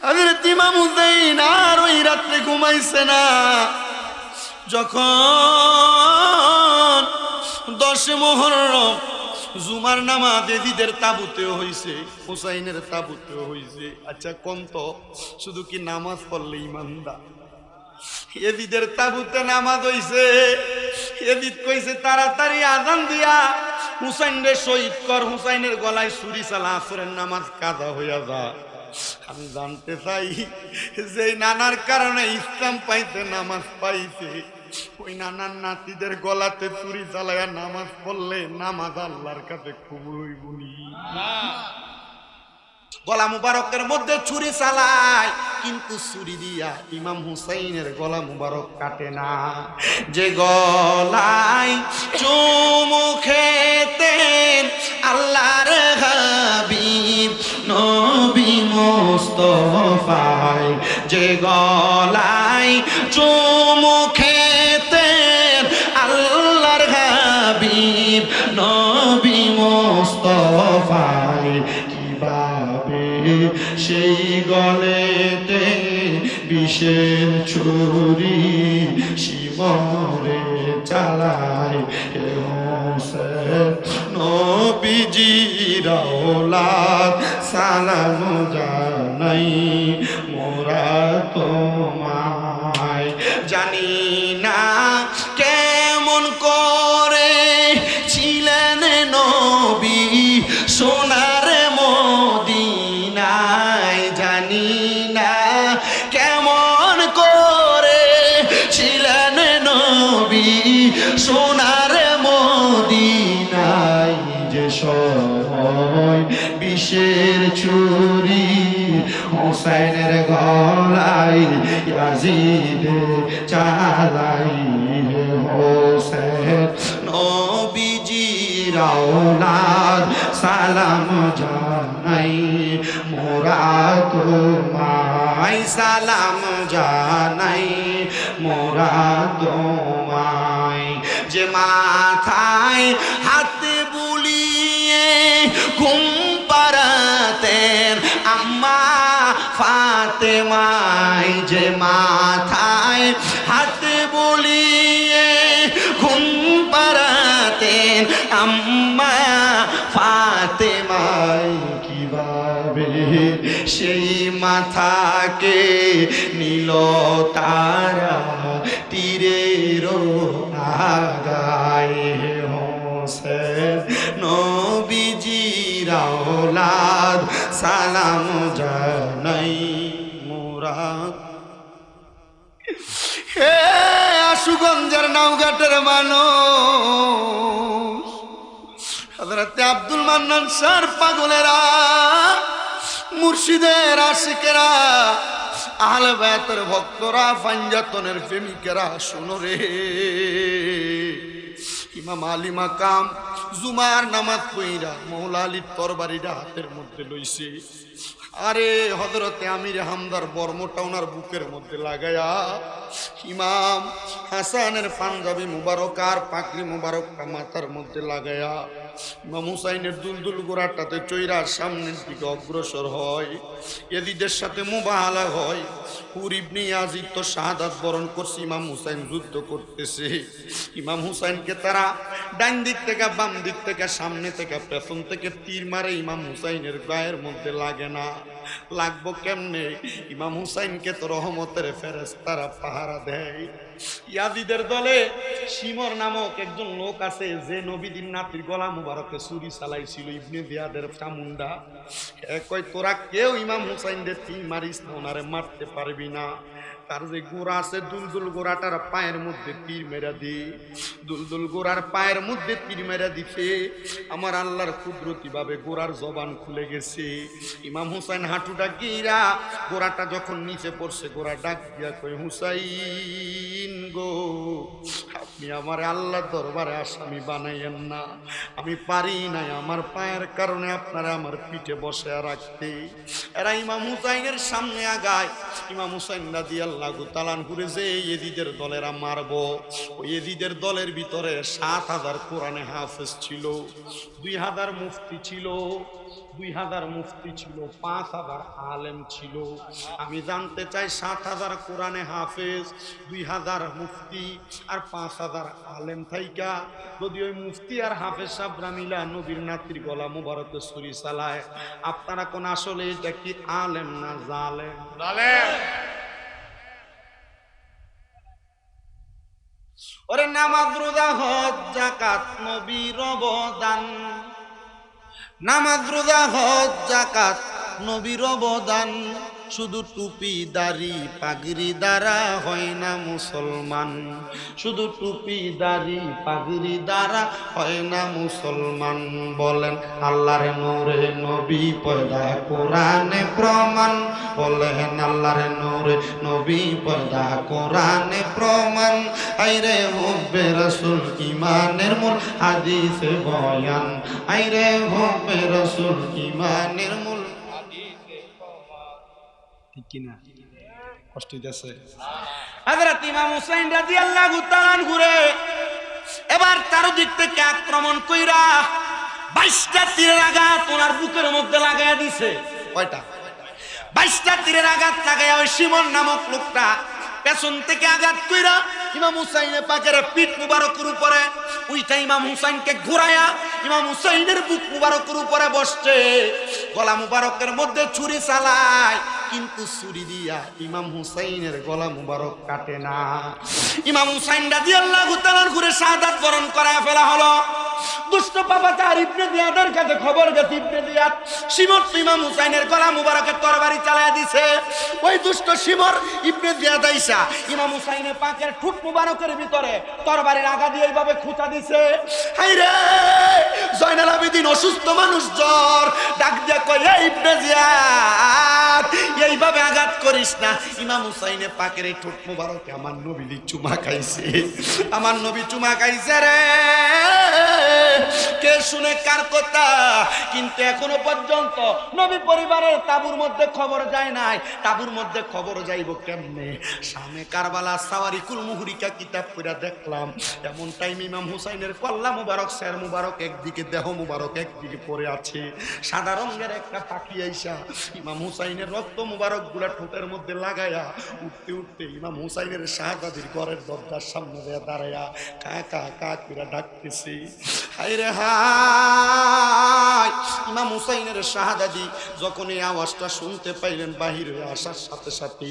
হযরত ইমাম হুসাইন আর ওই রাত্রে ঘুমাইছে না। যখন 10 মুহররম জুমার নামাজ এদিদের তাবুতেও হইছে, হুসাইনের তাবুতেও হইছে। আচ্ছা কোন তো শুধু কি নামাজ পড়লে ইমানদা? এদিদের তাবুতে নামাজ হইছে। এদিদ কইছে তাড়াতাড়ি আজান দিয়া হুসাইনরে শহীদ কর, হুসাইনের গলায় ছুরি চালা, আসরের নামাজ কাজা হইয়া যা। আমি জানতে চাই যে নানার কারণে ইসলাম পাইতে নামাজ পাইছে, ওই নানার নাতিদের গলাতে ছুরি চালাইয়া নামাজ পড়লে নামাজ আল্লাহর কাছে কবুল হইবনি? গলা মুবারকের মধ্যে ছুরি চালায়, কিন্তু ছুরি দিয়া ইমাম হুসাইনের গলা মুবারক কাটে না। যে গলায় চুমু খেতেন আল্লাহর হাবিব নবী মুস্তাফায়, যে গলায় চুমু খেতেন আল্লাহর হাবিব নবী মুস্তাফায়, সেই গলেতে বিষের ছুরি শিমরে চালায়। হে হোসেন নবীজির আওলাদ সালাম জানাই মোরা তোমায়। জানি না কেমন করে ছিলেন নবী সোনার মদিনায়, জানি না কেমন করে ছিলেন নবী সোনার মদিনায়। যে সময় বিষের ছুরি হুসাইনের গলায় ইয়াজিদ চালাই। হোসেন নবীজির আওলাদ সালাম জানাই মোরা তোমায়, সালাম জানাই মোরা তোমায়। যে মাথায় হাত বুলিয়ে ঘুম পাড়াতেন আম্মা ফাতেমায়, যে মাথায় হাত বুলিয়ে ঘুম পাড়াতেন আম্মা ফাতেমায়, কিভাবে সেই মাথাকে নীল তারা তীরের আগায়। হোসেন নবীজির আওলাদ সালাম জানাই মোরা। হে আশুগঞ্জের নাওঘাটের মানুষ, হযরত আব্দুল মান্নান শাহর পাগলেরা, মুর্শিদের আশিকেরা, আহলে বায়াতের ভক্তরা, পাঞ্জাতনের প্রেমিকেরা, শোনো রে। ইমাম আলী মাকাম জুমার নামাজ পইরা মৌলা আলীর তরবারিটা হাতের মধ্যে লইছে। আরে হযরতে আমির হামদার বর্মটা ওনার বুকের মধ্যে লাগায়া ইমাম হাসানের পাঞ্জাবি মুবারক আর পাগড়ি মুবারকটা মাথার মধ্যে লাগায়া ইমাম হুসাইনের দুলদুল গোড়াটাতে চৈরার সামনের দিকে অগ্রসর হয়। এদিদের সাথে মুবাহালা হয়। হুর ইবনে ইয়াজিদ তো শাহাদাত বরণ করছে, ইমাম হুসাইন যুদ্ধ করতেছে। ইমাম হুসাইনকে তারা ডান দিক থেকে বাম দিক থেকে সামনে থেকে পেছন থেকে তীর মারে, ইমাম হুসাইনের গায়ের মধ্যে লাগে না। লাগবো কেমনে? ইমাম হুসাইনকে তো রহমতের ফেরেশতারা পাহারা দেয়। ইয়াজিদের দলে শিমর নামক একজন লোক আছে, যে নবীদের নাতির গলা মুবারকে ছুরি চালাইছিল, ইবনে জিয়াদের চামুন্ডা। কয় তোরা কেউ ইমাম হুসাইনদের তীর মারিস না, ওনারে মারতে পারবি না। তার যে গোড়া আছে দুলদুল গোড়াটার পায়ের মধ্যে তীর মেরা দি, দুলদুল গোড়ার পায়ের মধ্যে তীর মেরা দিছে। আমার আল্লাহর কুদরতি ভাবে গোড়ার জবান খুলে গেছে। ইমাম হুসাইন হাঁটুটা গিরা, গোড়াটা যখন নিচে পড়ছে, গোড়া ডাক দিয়া কই, হুসাইন গো, আপনি আমার আল্লাহর দরবারে আসামি বানাইয়েন না। আমি পারি নাই, আমার পায়ের কারণে আপনারা আমার পিঠে বসে রাখতে। এরা ইমাম হুসাইনের সামনে আগায়। ইমাম হুসাইন রাদিয়াল্লাহু তাআলা ঘুরে যে ইয়েজিদের দলেরা মারবো, ওই ইয়েজিদের দলের ভিতরে ৭,০০০ কোরআনে হাফেজ ছিল, ২,০০০ মুফতি ছিল, 2000 মুফতি ছিল, 5000 আলেম ছিল। আমি জানতে চাই 7000 কোরআনে হাফেজ, 2000 মুফতি আর 5000 আলেম থাইকা যদি ওই মুফতি আর হাফেজ সাহেবরা মিলা নবীর নাতির গলা মুবারকে ছুরি চালায়, আপনারা কোন আসলে এটা কি আলেম না জালেম? ওরে নামাজ রোজা হজ যাকাত নবীর অবদান, নামাজ রোজা হজ যাকাত নবীর অবদান, শুধু টুপি দাড়ি পাগড়ি দ্বারা হয় না মুসলমান, শুধু টুপি দাড়ি পাগড়ি দ্বারা হয় না মুসলমান। বলেন আল্লাহর নূরে নবী পয়দা কোরআনে প্রমাণ, বলেন আল্লাহর নূরে নবী পয়দা কোরআনে প্রমাণ। আইরে হুব্বে রাসূল ঈমানের মূল হাদিসে বয়ান, আইরে হুব্বে রাসূল ঈমানের মূল হাদিসে বয়ান। ঠিক কি না? কষ্ট হইতেছে? হযরত ইমাম হুসাইন রাদিয়াল্লাহু তাআলা ঘুরে এবার চারদিক থেকে আক্রমণ কইরা 22টা তীরের আঘাত ওনার বুকের মধ্যে লাগাইয়া দিছে। কয়টা? 22টা তীরের আঘাত লাগাইয়া ওই শিমন নামক লোকটা পেছন থেকে আঘাত কইরা ইমাম হুসাইনের পাকের পিঠ মুবারকের উপরে উইটা ইমাম হুসাইনকে ঘুরাইয়া ইমাম হুসাইনের বুক মুবারকের উপরে বসছে, গলা মুবারকের মধ্যে ছুরি চালায়, কিন্তু ছুরি দিয়া ইমাম হুসাইনের গলা মুবারক কাটে না। ইমাম হুসাইন রাদিয়াল্লাহু তাআলা ঘুরে শাহাদাত বরণ করায় ফেলা হলো। দুষ্ট বাবাচার ইবনে জিয়াদের কাছে খবর গেছে, ইবনে জিয়াদ শিমর ইমাম হুসাইনের গলা মুবারকে তরবারি চালায়া দিছে। ওই দুষ্ট শিমর ইবনে জিয়াদ আইসা ইমাম হুসাইনের পাকের ঠোঁট মুবারকের ভিতরে তরবারির আগা দিয়ে এইভাবে খুঁচা দিছে। হাই রে জয়নাল আবেদিন অসুস্থ মানুষ, জ্বর, ডাক দিয়া কয় এই ইবনে জিয়াদ এইভাবে আঘাত করিস না। ইমাম হুসাইনের পাকের এই ঠোঁট মুবারকে আমার নবী চুমা খাইছে, আমার নবী চুমা খাইছে রে। কে শুনে কার কথা? কিন্তু এখনো পর্যন্ত নবী পরিবারের তাবুর মধ্যে খবর যায় নাই। তাবুর মধ্যে খবর যাইব কেমনে? সামনে কারবালা সাওয়ারিকুল মুহরিকা কিতাব পড়া দেখলাম, এমন টাইম ইমাম হুসাইনের কল্লা মুবারক, শের মুবারক একদিকে, দেহ মুবারক একদিকে পড়ে আছে। সাদা রঙের একটা পাখি আইসা ইমাম হুসাইনের রক্ত মুবারক গুলা ঠোঁটের মধ্যে লাগাইয়া উঠতে উঠতে ইমাম হুসাইনের শাহজাদির ঘরের দরজার সামনে দাঁড়াইয়া কা কা কা করে ডাকতেছে। হায়রে হায়! ইমাম হুসাইনের শাহজাদি যখন এই আওয়াজটা শুনতে পাইলেন, বাহিরে আসার সাথে সাথে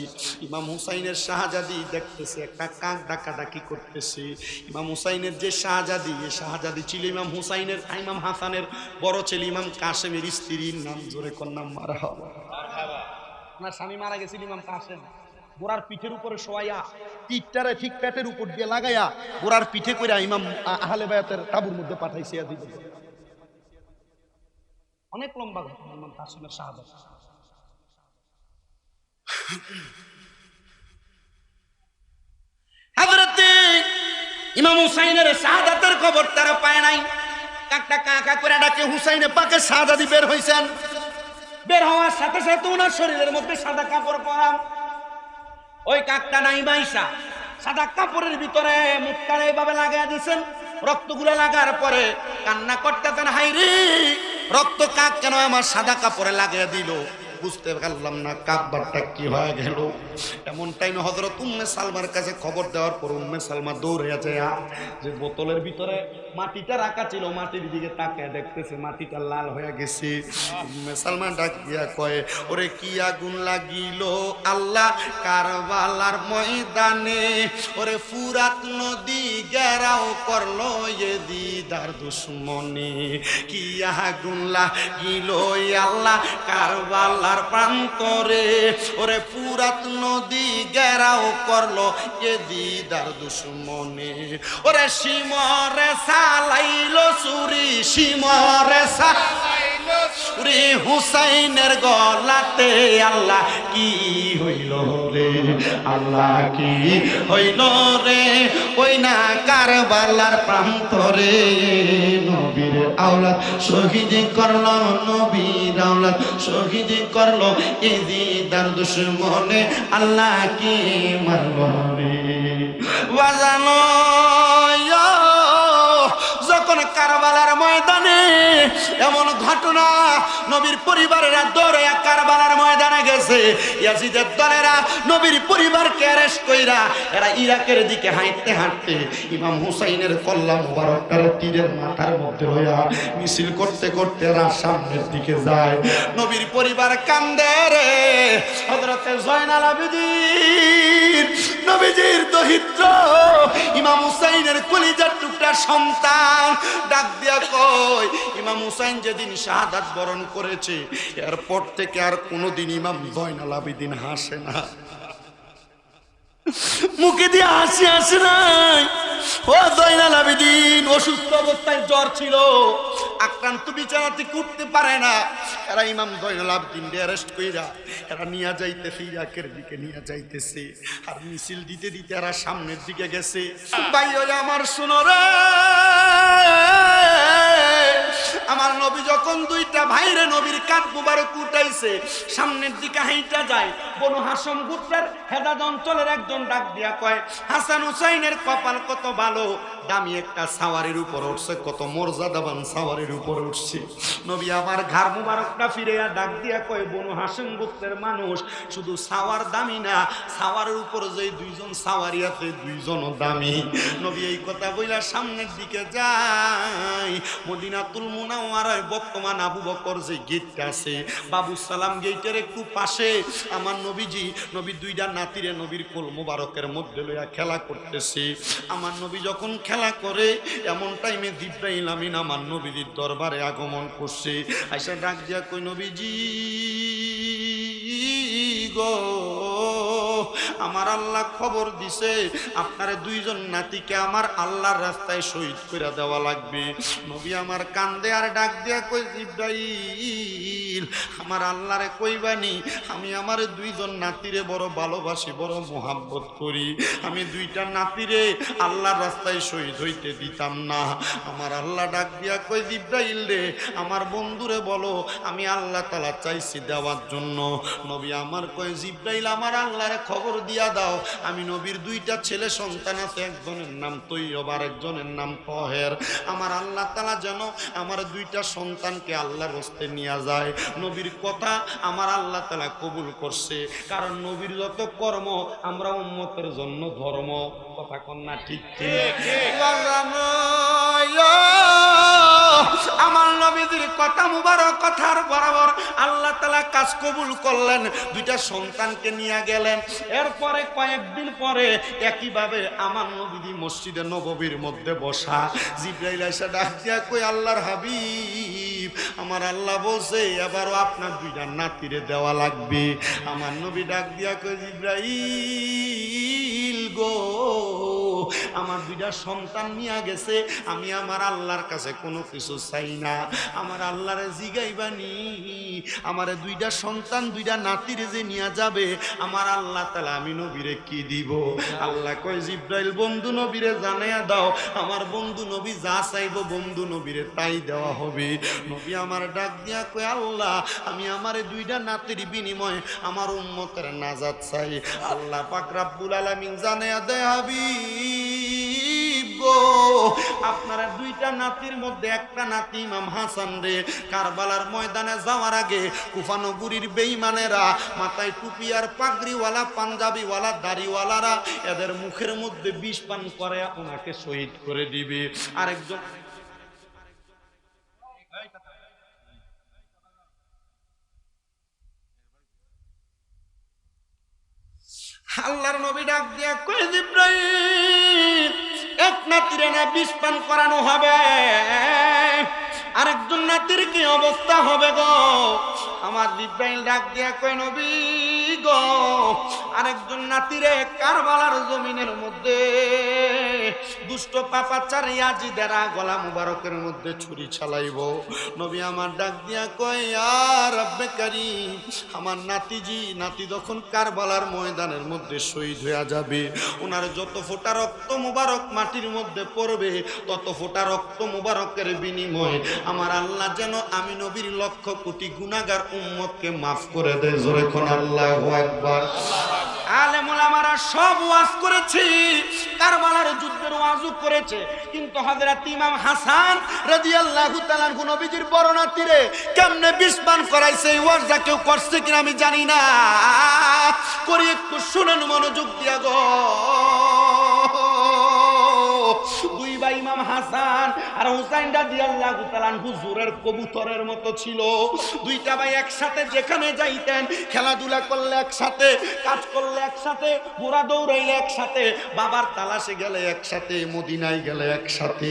ইমাম হুসাইনের শাহজাদি দেখতেছে একটা কাক ডাকাডাকি করতেছে। ইমাম হুসাইনের যে শাহজাদি, এই শাহজাদি ছিল ইমাম হুসাইনের, ইমাম হাসানের বড় ছেলে ইমাম কাসেমের স্ত্রীর নাম, জোরে কন্যা মারহাবা। আপনার স্বামী মারা গেছিল ইমাম কাসেম, গোড়ার পিঠের উপরে শোয়াইয়া পিঠটারে ঠিক পেটের উপর দিয়ে লাগাইয়া গোড়ার পিঠে কইরা ইমাম আহলে বায়াতের তাবুর মধ্যে পাঠাইছে। অনেক লম্বা ঘটনা ইমাম কাসেমের শাহাদাত। হযরতে ইমাম হুসাইনের শাহাদাতের খবর তারা পায় নাই। কাকটা কাকা করে ডাকে হুসাইনে পাকে শাহাদাতি বের হইছেন। বের হওয়ার সাথে সাথে ওনার শরীরের মধ্যে সাদা কাপড় পরা। ওই কাকটা নাই মাইসা সাদা কাপড়ের ভিতরে মুখটা এইভাবে লাগাইয়া দিয়েছেন। রক্তগুলো লাগার পরে কান্না করতেছেন, হাই রে রক্ত কাক কেন আমার সাদা কাপড়ে লাগিয়ে দিল? বুঝতে পারলাম না কাকবারটা কি হয়ে গেল। এমন টাইমে হযরত উম্মে সালমার কাছে খবর দেওয়ার পর উম্মে সালমা দৌড়ে যায়, যে বোতলের ভিতরে মাটিটা রাখা ছিল, মাটির দিকে তাকিয়ে দেখতেছে মাটিটা লাল হয়ে গেছে। উম্মে সালমা ডাক দিয়া কয়, ওরে কি আগুন লাগিল আল্লাহ কারবালার ময়দানে, ওরে ফুরাত নদী ঘেরাও করলো ইয়েজিদের দুশমনে। কি আগুন লাগিল আল্লাহ কারবালা প্রান্তরে, ওরে ফুরাত নদী ঘেরাও করলো ইয়েজিদের দুশমনে। ওরে শিমরে সালাইলো চুরি, শিমরে সালাইলো চুরি হুসাইনের গলাতে। আল্লাহ কি হইল রে, আল্লাহ কি হইল রে, ওই না কারবালার প্রান্তরে। নবীর আওলাদ শহীদ করলো, নবীর আওলাদ শহীদ করলো ইয়েজিদের দুশমনে। আল্লাহ কি মারলো রে। বাজানো যখন কারবালার ময়দানে এমন ঘটনা নবীর পরিবারেরা দৌড়ে কারবালার ময়দানে গেছে। ইয়াজিদের দলেরা নবীর পরিবারকে অ্যারেস্ট কইরা এরা ইরাকের দিকে হাঁটতে হাঁটতে ইমাম হুসাইনের কল্লা মুবারকটার তীরের মাথার মধ্যে হইয়া মিছিল করতে করতে এরা সামনের দিকে যায়। নবীর পরিবার কান্দে রে। হযরতে জয়নাল আবেদীন নবীজির দহিত্র ইমাম হুসাইনের কলিজার টুকরা সন্তান ডাক দিয়া কয়, ইমাম হুসাইন যেদিন শাহাদাত বরণ করেছে এরপর থেকে আর কোনোদিন ইমাম জয়নাল আবেদীন হাসে না, মুখে দিয়ে হাসি আসে নাই। ও জয়নাল আবেদীন অসুস্থ অবস্থায় জ্বর ছিল, আক্রান্ত বিছানা থেকে উঠতে পারে না। এরা ইমাম জয়নাল আবেদীন অ্যারেস্ট কইরা এরা নিয়ে যাইতেছে, ইরাকের দিকে নিয়ে যাইতেছে। আর মিছিল দিতে দিতে এরা সামনের দিকে গেছে। ভাই ওই আমার শুনো রে, আমার নবী যখন দুইটা ভাইরে নবীর কাঁধ মুবারক উঠাইছে সামনের দিকে হাইটা যায়, বনু হাশম গোত্রের হেদাদ অঞ্চলের একজন ডাক দিয়া কয়, হাসান হুসাইনের কপাল কত ভালো, দামি একটা সাওয়ারির উপর উঠছে, কত মর্যাদাবান সাওয়ারির উপর উঠছে। নবী আমার ঘাড় মুবারকটা ফিরেয়া ডাক দিয়া কয়, বনু হাশম গোত্রের মানুষ শুধু সাওয়ার দামি না, সাওয়ারের উপর যে দুইজন সাওয়ারি আছে দুইজনও দামি। নবী এই কথা বইলা সামনের দিকে যায়। মদিনাতুল মুনাওয়ারায় বর্তমান আবু বকর যে গেটটা আছে বাবু সালাম গেটের একটু পাশে আমার নবীজি নবী দুইটা নাতিরে নবীর কোল মুবারকের মধ্যে লইয়া খেলা করতেছে। আমার নবী যখন খেলা করে এমন টাইমে জিবরাইল আমিন আমার নবীর দরবারে আগমন করছে। আইসা ডাক দিয়া কই, নবীজি গো, আমার আল্লাহ খবর দিছে আপনারে দুইজন নাতিকে আমার আল্লাহর রাস্তায় শহীদ করে দেওয়া লাগবে। নবী আমার কান্দে আর ডাক দিয়া কই, জিবরাইল আমার আল্লাহরে কইবানি আমি আমার দুইজন নাতিরে বড় ভালোবাসি, বড় মোহাব্বত করি, আমি দুইটা নাতিরে আল্লাহর রাস্তায় শহীদ হইতে দিতাম না। আমার আল্লাহ ডাক দিয়া কই, জিবরাইল রে আমার বন্ধুরে বলো আমি আল্লাহ তাআলা চাইছি দেওয়ার জন্য। নবী আমার কই, জিবরাইল আমার আল্লাহরে খবর দিয়া দাও আমি নবীর দুইটা ছেলে সন্তান আছে, একজনের নাম তৈয়ব আর একজনের নাম তহের, আমার আল্লাহ তাআলা যেন আমার দুইটা সন্তানকে আল্লাহর রাস্তে নিয়ে যায়। নবীর কথা আমার আল্লাহ তাআলা কবুল করছে, কারণ নবীর যত কর্ম আমরা উম্মতের জন্য ধর্ম। কথা কন না ঠিক ঠিক? আমার নবীর কথা মুবারক কথার বরাবর আল্লাহ তাআলা কাজ কবুল করলেন, দুইটা সন্তানকে নিয়ে গেলেন। এরপরে কয়েকদিন পরে একইভাবে আমার নবী মসজিদে নববীর মধ্যে বসা। জিবরাইল এসে ডাক দিয়া কই, আল্লাহর হাবিব আমার আল্লাহ বলছে এবারও আপনার দুইটা নাতিরে দেওয়া লাগবে। আমার নবী ডাক দিয়া কই, জিবরাইল গো আমার দুইটা সন্তান নিয়ে গেছে, আমি আমার আল্লাহর কাছে কোনো কিছু চাই না, আমার আল্লাহরে জিগাইবানি আমার দুইটা সন্তান দুইটা নাতিরে যে নিয়ে যাবে আমার আল্লাহ তাআলা আমি নবীরে কি দিব? আল্লাহ কয়, জিবরাইল বন্ধু নবীরে জানাইয়া দাও আমার বন্ধু নবী যা চাইব বন্ধু নবীরে তাই দেওয়া হবে। নবী আমার ডাক দিয়া কয়, আল্লাহ আমি আমার দুইটা নাতির বিনিময়ে আমার উম্মতের নাজাত চাই। আল্লাহ পাক রব্বুল আলামিন জানাইয়া দেয়, হাবিব গো আপনারা দুইটা নাতির মধ্যে একটা নাতি ইমাম হাসান রে কারবালার ময়দানে যাওয়ার আগে কুফানগরীর বেঈমানেরা মাথায় টুপি আর পাগড়িওয়ালা পাঞ্জাবিওয়ালা দাড়িওয়ালারা এদের মুখের মধ্যে বিষ পান করে ওনাকে শহীদ করে দিবে। আরেকজন আল্লাহর নবী ডাক দিয়া কই, জিবরাইল এক নাতিরে না বিষ পান করানো হবে, আরেকজন নাতির কি অবস্থা হবে গো? আমার জিবরাইল ডাক দিয়া কই, নবী গো আরেকজন নাতিরে কারবালার জমিনের মধ্যে দুষ্ট পাপাচার ইয়াজিদেরা গলা মুবারকের মধ্যে ছুরি চালাইব। নবী আমার ডাক দিয়া কয়, ইয়া রব্বে কারীম আমার নাতি যখন কারবালার ময়দানের মধ্যে শহীদ হয়ে যাবে ওনার যত ফোঁটা রক্ত মুবারক মাটির মধ্যে পড়বে তত ফোঁটা রক্ত মুবারকের বিনিময়ে আমার আল্লাহ যেন আমি নবীর লক্ষ কোটি গুনাহগার উম্মতকে মাফ করে দেয়। জোরে কোন আল্লাহু আকবার। আলেমুল ওলামারা সব ওয়াজ করেছে, কারবালার যুদ্ধের ওয়াজও করেছে, কিন্তু হযরত ইমাম হাসান রাদিয়াল্লাহু তাআলা আনহু নবীজির বর্ণনাতীরে কেমনে বিষ পান করাইছে এই ওয়াজটা কেউ করছে কিনা আমি জানি না, করি একটু শুনেন মনোযোগ দিয়া গো। দুই ভাই ইমাম হাসান আর হুসাইন রাদিয়াল্লাহু তাআলা আনহু জোরের কবুতরের মতো ছিল। দুইটা ভাই একসাথে যেখানে যাইতেন, খেলাধুলা করলে একসাথে, কাজ করলে একসাথে, ঘোড়া দৌড়াইলে একসাথে, বাবার তালাশে গেলে একসাথে, মদিনায় গেলে একসাথে।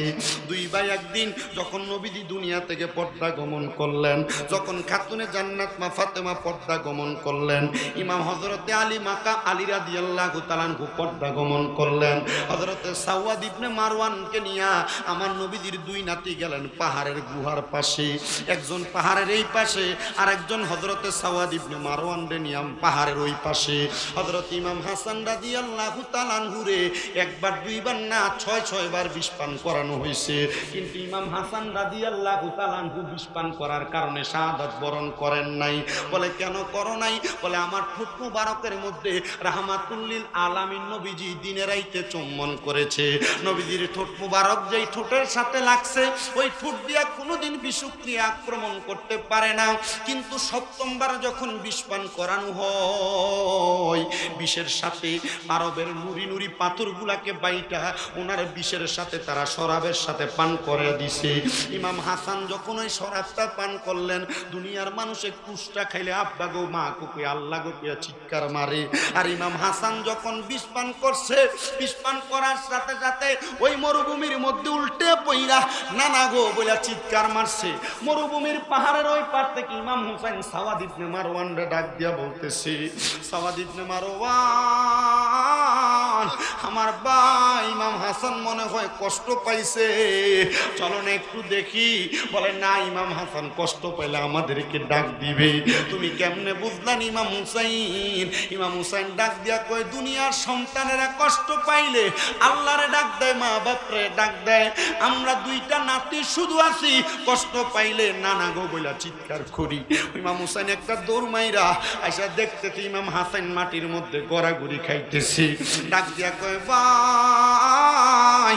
দুই ভাই একদিন যখন নবীজি দুনিয়া থেকে পর্দা গমন করলেন, যখন খাতুনে জান্নাত মা ফাতেমা পর্দা গমন করলেন, ইমাম হযরতে আলী মাকা আলী রাদিয়াল্লাহু তাআলা আনহু পর্দা গমন করলেন, হযরতে সাওয়াদ ইবনে মারওয়ানকে নিয়া আমার নবীজির দুই নাতি গেলেন পাহাড়ের গুহার পাশে। একজন পাহাড়ের এই পাশে আর একজন হযরতে সাওয়াদ ইবনে মারওয়ান রে নিয়া পাহাড়ের ওই পাশে। হযরত ইমাম হাসান রাদিয়াল্লাহু তাআলা আনহু রে একবার দুইবার না ৬ বার বিষ পান করানো হয়েছে, কিন্তু ইমাম হাসান রাদিয়াল্লাহু তাআলা আনহু বিষ পান করার কারণে শাহাদাত বরণ করেন নাই। বলে কেন করো নাই? বলে আমার ঠোঁট মুবারকের মধ্যে রাহমাতুল লিল আলামিন নবীজি দিনে রাইতে চুম্বন করেছে। নবীজির ঠোঁট মুবারক যেই ঠোঁটের সাথে লাগছে ওই ঠোঁট দিয়া কোনোদিন বিষক্রিয়া আক্রমণ করতে পারে না, কিন্তু সপ্তমবার যখন বিষ পান করানো হয় বিষের সাথে আরবের নুরি নুরি পাথরগুলাকে বাইটা ওনার বিষের সাথে তারা শরাবের সাথে পান করে দিছে। ইমাম হাসান যখন ওই শরাবটা পান করলেন, দুনিয়ার মানুষে কুষ্টা খাইলে আব্বা গো মা কুকুই আল্লাহ গো কে চিৎকার মারে। আর ইমাম হাসান যখন বিষ পান করছে, বিষ পান করার সাথে সাথে ওই মরুভূমির মধ্যে উল্টে পইরা নানা গো বলে চিৎকার মারছে। মরুভূমির পাহাড়ের ওই পার থেকে ইমাম হুসাইন সাওয়াদ ইবনে মারওয়ান রে ডাক দিয়া বলতেছে, সাওয়াদ ইবনে মারওয়ান, আমার ভাই ইমাম হাসান মনে হয় কষ্ট পাইছে, চলো না একটু দেখি। বলে না, ইমাম হাসান কষ্ট পাইলে আমাদেরকে ডাক দিবে। তুমি কেমনে বুঝলেন ইমাম হুসাইন? ইমাম হুসাইন ডাক দিয়া কয়, দুনিয়ার সন্তানেরা কষ্ট পাইলে আল্লাহরে ডাক দেয়, মা বাপরে ডাক দেয়, আমরা দুইটা নাতি শুধু আছি, কষ্ট পাইলে নানা গো বইলা চিৎকার করি। ইমাম হুসাইন একটা দৌড় মাইরা আইসা দেখতেছি ইমাম হাসান মাটির মধ্যে গড়াগড়ি খাইতেছি। ডাক দিয়া কয়, ভাই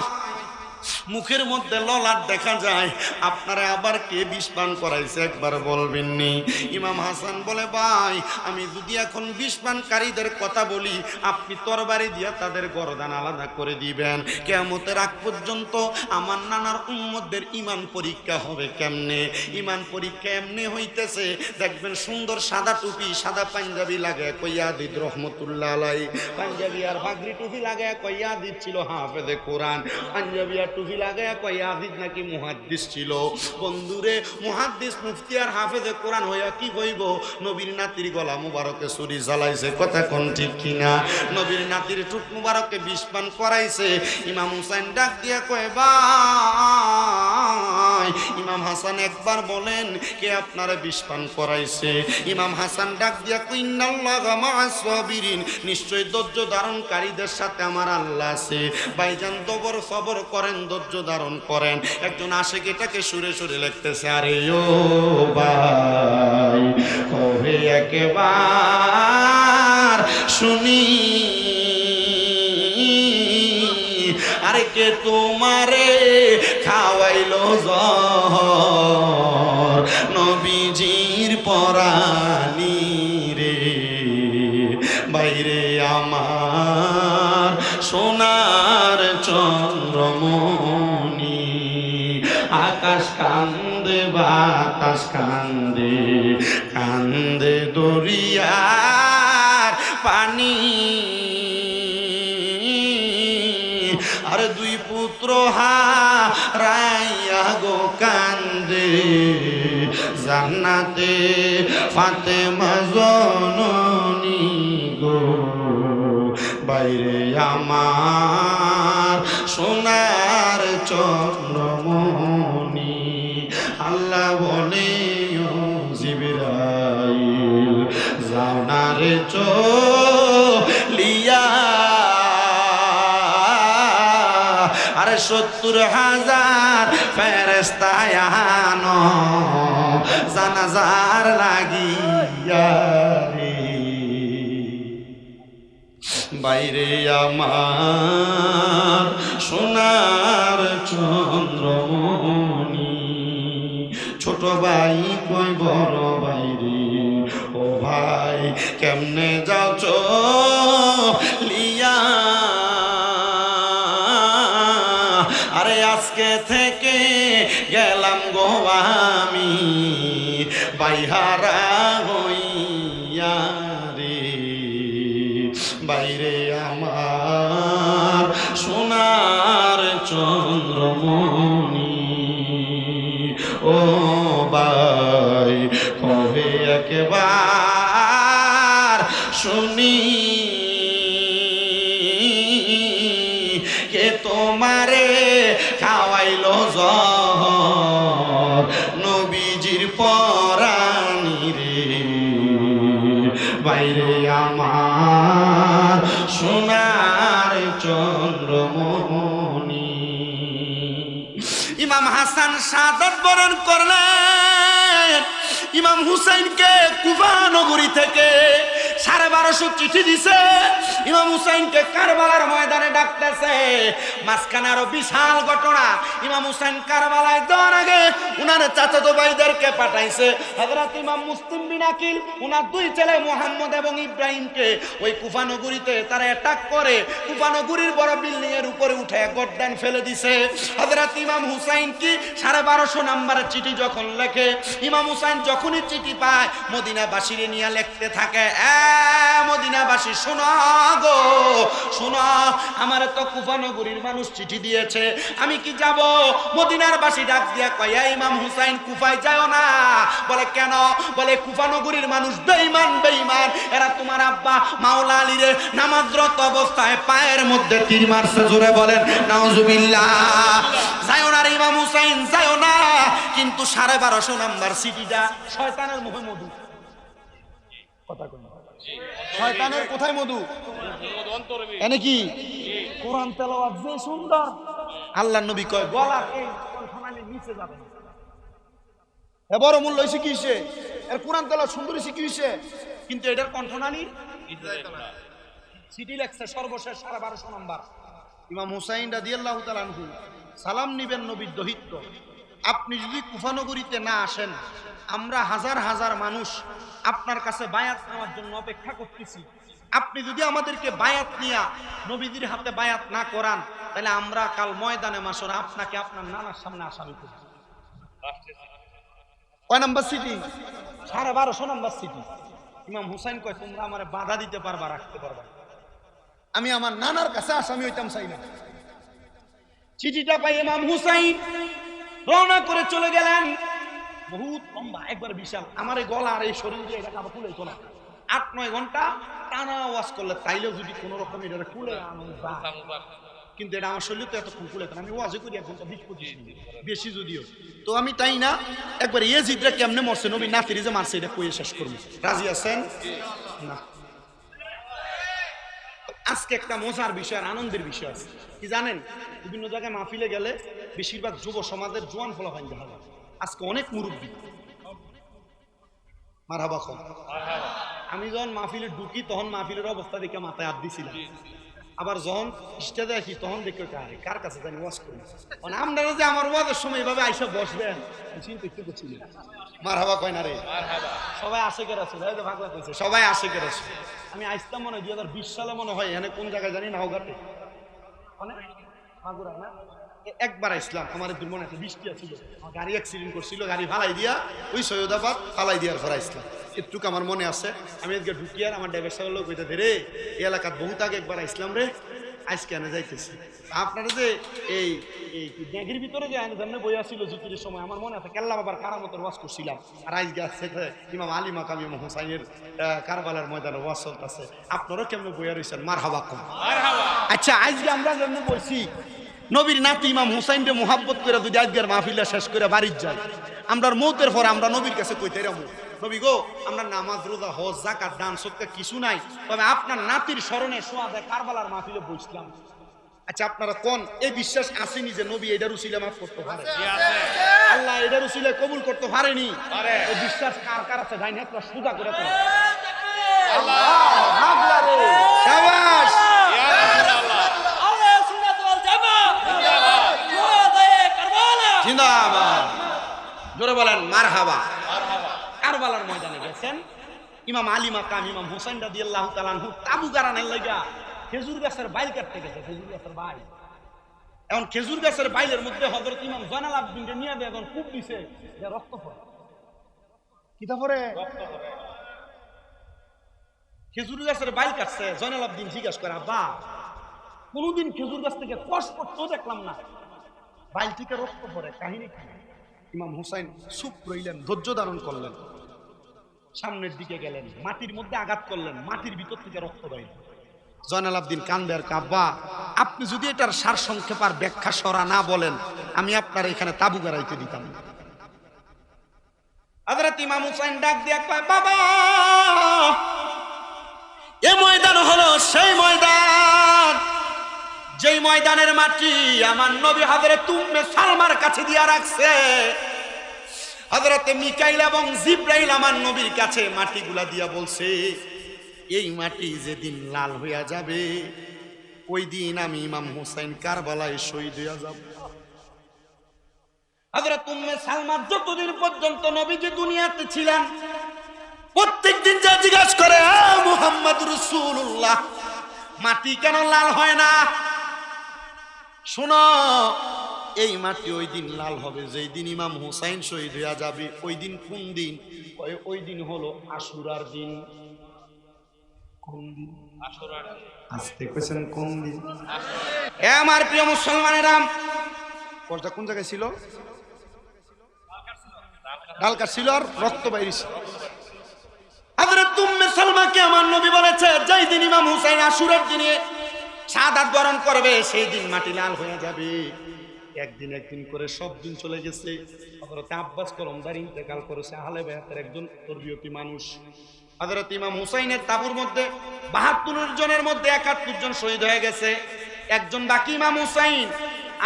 মুখের মধ্যে ললাট দেখা যায়, আপনারা আবার কে বিষ পান করাইছে একবার বলবেননি? ইমাম হাসান বলে, ভাই আমি যদি এখন বিষ পানকারীদের কথা বলি, আপনি তরবারি দিয়া তাদের গর্দান আলাদা করে দিবেন। কিয়ামতের আগ পর্যন্ত আমার নানার উম্মতদের ঈমান পরীক্ষা হবে কেমনে? ঈমান পরীক্ষা এমনি হইতেছে, দেখবেন সুন্দর সাদা টুপি সাদা পাঞ্জাবি লাগায় কইয়াদিদ রহমতুল্লাহ আলাই, পাঞ্জাবি আর পাগড়ি টুপি লাগায় কইয়াদিদ ছিল হাফেজে কোরআন, পাঞ্জাবি আর টুপি লাগায় কইয়াদিদ নাকি মুহাদ্দিস ছিল। বন্ধুরে, মুহাদ্দিস মুফতি আর হাফেজে কোরআন হইয়া কি কইব? নবীর নাতির গলা মুবারকে ছুরি জ্বালাইছে, কথা কোন ঠিক কিনা? নবীর নাতির ঠোঁট মুবারকে বিষ পান করাইছে। ইমাম হুসাইন ডাক দিয়া কয়, ভাই ইমাম হাসান একবার বলেন কে আপনারা বিষ পান করাইছে? ইমাম হাসান ডাক দিয়া কয়, ইন্নাল্লাহা মা'আস সাবিরিন, নিশ্চয় ধৈর্য ধারণকারীদের সাথে আমার আল্লাহ আছে। ভাইজান সবর সবর করেন, ধৈর্য ধারণ করেন। একজন আশিক এটাকে সুরে সুরে লিখতেছে, আরে ও ভাই কবে একবার শুনি, আরে কে তোমারে খাওয়াইলো জহর, নবীজির পরানি রে, বাইরে আমার সোনার চন্দ্রমণি, আকাশ কান্দে বাতাস কান্দে, কান্দে দরিয়ার পানি, আর দুই পুত্র হারাইয়া গো কান্দে, জান্নাতে ফাতেমা জননী গো, বাইরে আমার সোনার চন্দ্রমণি। আল্লাহ বলে, ও জিবরাইল যাও না রে চলিয়া, আরে ৭০,০০০ ফেরেশতা আনো জানাজার লাগিয়া রে। বাইরে আমার সোনার চন্দ্রমণি, ছোট ভাই কই বড় বাইরে, ও ভাই কেমনে যাও চলিয়া, আরে আজকে থেকে গেলাম গো আমি বাইহারা হইয়া রে, বাইরে আমার সোনার চন্দ্রমণি, ও ভাই কবে একবার শুনি কে তোমারে খাওয়াইলো জহর নবীজির পরানি রে, বাইরে আমার সোনার চন্দ্রমণি। ইমাম হাসান শাহাদাত বরণ করলেন। ইমাম হুসাইনকে কুফা নগরী থেকে 1250 চিঠি দিছে। ইমাম হুসাইনকে কারবালার ময়দানে ডাকতেছে। মাঝখানে আরো বিশাল ঘটনা। ইমাম হুসাইন কারবালায় যাওয়ার আগে উনার চাচাতো ভাইদেরকে পাঠাইছে। হযরত ইমাম মুসলিম বিন আকিল উনার 2 ছেলে মুহাম্মদ এবং ইব্রাহিমকে ওই কুফা নগরীতে তারা অ্যাটাক করে কুফা নগরীর বড় বিল্ডিং এর উপরে উঠে গর্দান ফেলে দিছে। হযরত ইমাম হুসাইন কি 1250 নম্বরের চিঠি যখন লেখে, ইমাম হুসাইন যখনই চিঠি পায় মদিনাবাসীরে নিয়ে লিখতে থাকে, মদিনাবাসী শোনো গো শোনো, আমার তো কুফা নগরীর মানুষ চিঠি দিয়েছে, আমি কি যাব? মদিনার বাসী ডাক দিয়া কয়, ইমাম হুসাইন কুফায় যাও না। বলে কেন? বলে কুফা নগরীর মানুষ বেঈমান বেঈমান, এরা তোমার আব্বা মাওলা আলীরে নামাজরত অবস্থায় পায়ের মধ্যে তীর মারছে। জোরে বলেন নাউজুবিল্লাহ। যাও না রে ইমাম হুসাইন, যাও না। কিন্তু 1250 নাম্বার চিঠিটা শয়তানের মুখে মধু। কথা কই না, শয়তানের কোথায় মধু? এনে কি কোরআন তেলাওয়াত যে সুন্দর, আল্লাহর নবী কয় গলার এই কণ্ঠনালী নিচে যাবে না। এ বড় মূল্য হইছে কি হইছে? এর কোরআন তেলাওয়াত সুন্দর হইছে কি হইছে? কিন্তু এটার কণ্ঠনালী চিঠি লেখছে সর্বশেষ 1250 নাম্বার। ইমাম হুসাইন রাদিয়াল্লাহু তাআলা আনহু সালাম নিবেন নবীর দহিত্র। আপনি যদি কুফা নগরীতে না আসেন, আমরা হাজার হাজার মানুষ আপনার কাছে বায়াত নেওয়ার জন্য অপেক্ষা করতেছি। আপনি যদি আমাদেরকে বায়াত নিয়া নবীজির হাতে বায়াত না করান, তাহলে আমরা কাল ময়দানে মাশর আপনাকে আপনার নানার সামনে আসামি করব। কয় নাম্বার সিটি? 1250 number city. ইমাম হুসাইন কয়, তোমরা আমারে বাধা দিতে পারবা, রাখতে পারবা, আমি আমার নানার কাছে আসামি হইতাম চাই না। চিঠিটা পাই ইমাম হুসাইন রওনা করে চলে গেলেন। বহুত লম্বা, একবার বিশাল। আমার এই গলা আর এই শরীর দিয়ে এটা কাবা খুলে তোলা 8-9 ঘন্টা টানা ওয়াজ করলে তাইলেও যদি কোনো রকম এটা খুলে আনো, কিন্তু এটা আমার শরীর তো এতক্ষণ খুলে না। আমি ওয়াজে করি 1 ঘন্টা 20-25 মিনিট বেশি যদিও। তো আমি তাই না, একবার ইয়াজিদরা কেমনে মরছে নবী নাতিরে যে মারছে এটা কইয়ে শেষ করব। রাজি আছেন না? আজকে একটা মজার বিষয়, আনন্দের বিষয় আছে কি জানেন? বিভিন্ন জায়গায় মাহফিলে গেলে বেশিরভাগ যুব সমাজের জোয়ান ফলাফল দেখা যায়। আজকে অনেক মুরব্বী মারহাবা খান। আমি যখন মাহফিলে ঢুকি তখন মাহফিলের অবস্থা দেখে মাথায় হাত দিছিলাম। আবার যখন স্টেজে আসি তখন দেখে কার কাছে জানি ওয়াজ করি। মানে আপনারা যে আমার ওয়াজের সময় এভাবে আইসা বসবেন চিন্তা একটু করছিলেন। মারহাবা কয় না রে, সবাই আশেকের আছে, ভাগলা কইছে সবাই আশেকের আছে। আমি আসতাম মনে হয় 2020 সালে মনে হয়, এখানে কোন জায়গায় জানি নাওঘাটে মানে মাগুরা না, একবার আসলাম। আমার মনে আছে বৃষ্টি আছিল, গাড়ি অ্যাক্সিডেন্ট করছিল, গাড়ি ফালাই দিয়া ওই সৈয়দাবাদ ফালাই দিয়ার ঘর আসলাম। এটুকু আমার মনে আছে। আমি আজকে ঢুকি আর আমার ড্রাইভার সাহেব লোক কইতে রে এই এলাকার বহুত আগে একবার আসলাম রে, আজকে এনে যাইতেছি। আপনারা যে এই ব্যাগের ভিতরে যে সামনে বই আসছিল জিকিরের সময়, আমার মনে আছে কেল্লা বাবার কারামতের ওয়াজ করছিলাম। আর আজকে আসছে ইমাম আলী মাকাম ইমাম হুসাইনের কারবালার ময়দানে ওয়াজ চলতেছে। আপনারাও কেমন বইয়া রয়েছেন? মারহাবা কম। আচ্ছা, আজকে আমরা যেমন বলছি নবীর নাতি ইমাম হুসাইনকে মোহাব্বত করে যদি আজকের মাহফিলটা শেষ করে বাড়ির যাই, আমরা মৌতের পরে আমরা নবীর কাছে কইতে রামু, নবী গো, আমরা নামাজ রোজা হজ যাকাত দান সদকা কিছু নাই, তবে আপনার নাতির স্মরণে সোয়াদে কারবালার মাহফিলে বসলাম। আচ্ছা, আপনারা কোন এই বিশ্বাস আসেনি যে নবী এটার উসিলে মাফ করতে পারে, আল্লাহ এটার উসিলে কবুল করতে পারেনি? এই বিশ্বাস কার কার আছে? গাইন হাতটা সোজা করে তো। আল্লাহ শাবাশ। জোরে বলেন মারহাবা। কারবালার ময়দানে গেছেন ইমাম আলী মাকাম ইমাম হুসাইন রাদিয়াল্লাহু তাআলা আনহু তাবু গারানের লাগা খেজুর গাছের বাইল কাটতে গেছে, খেজুর গাছের বাইল। এখন খেজুর গাছের বাইলের মধ্যে হযরত ইমাম জয়নাল আবেদিনকে নিয়ে দেয়, এখন খুব দিছে যে রক্ত পড়ে। কিতা পড়ে? রক্ত পড়ে। খেজুর গাছের বাইল কাটছে। জয়নাল আবেদিন জিজ্ঞাসা করে, আব্বা কোনদিন খেজুর গাছ থেকে কষ পড়তেও দেখলাম না, বাইল থেকে রক্ত পড়ে, কাহিনী কি? ইমাম হুসাইন চুপ রইলেন, ধৈর্য ধারণ করলেন, সামনের দিকে গেলেন, মাটির মধ্যে আঘাত করলেন, মাটির ভিতর থেকে রক্ত বাইল। জয়নাল আবেদিন কান্দে আর আব্বা আপনি যদি এটার সার সংক্ষেপ আর ব্যাখ্যা সরা না বলেন আমি আপনার এখানে তাবু গাড়াইতে দিতাম না। হযরত ইমাম হুসাইন ডাক দিয়ে কয়, বাবা এই ময়দান হলো সেই ময়দান যেই ময়দানের মাটি আমার নবী হযরত উম্মে সালমার কাছে দিয়া রাখছে। হযরত মিকাইল এবং জিবরাইল আমার নবীর কাছে মাটিগুলা দিয়া বলছে, এই মাটি যেদিন লাল হইয়া যাবে ওই দিন আমি ইমাম হুসাইন কারবালায় শহীদ হইয়া যাব। হযরত উম্মে সালমা যতদিন পর্যন্ত নবীজি দুনিয়াতে ছিলেন প্রত্যেকদিন যা জিজ্ঞাসা করে, মুহাম্মদুর রাসূলুল্লাহ মাটি কেন লাল হয় না? শোনো, এই মাটি ওই দিন লাল হবে যেই দিন ইমাম হুসাইন শহীদ হইয়া যাবে। ওই দিন কোন দিন? ওই দিন হলো আশুরার দিন। কোন দিন? আশুরার দিন। আজকে কইছেন কোন দিন? এ আমার প্রিয় মুসলমানেরা, পর্দা কোন জায়গায় ছিল? ডালকার ছিল আর রক্ত বাইরিছে। হযরত উম্মে সালমাকে আমার নবী বলেছে, যেই দিন ইমাম হুসাইন আশুরার দিনে শাহাদাত বরণ করবে সেই দিন মাটি লাল হয়ে যাবে। একদিন একদিন করে সব দিন চলে গেছে। হযরত আব্বাস কলমদার ইন্তেকাল করেছে, আহলে বায়াতের একজন তরবিয়তি মানুষ। হযরত ইমাম হুসাইনের তাবুর মধ্যে ৭২ জনের মধ্যে ৭১ জন শহীদ হয়ে গেছে, একজন বাকি ইমাম হুসাইন।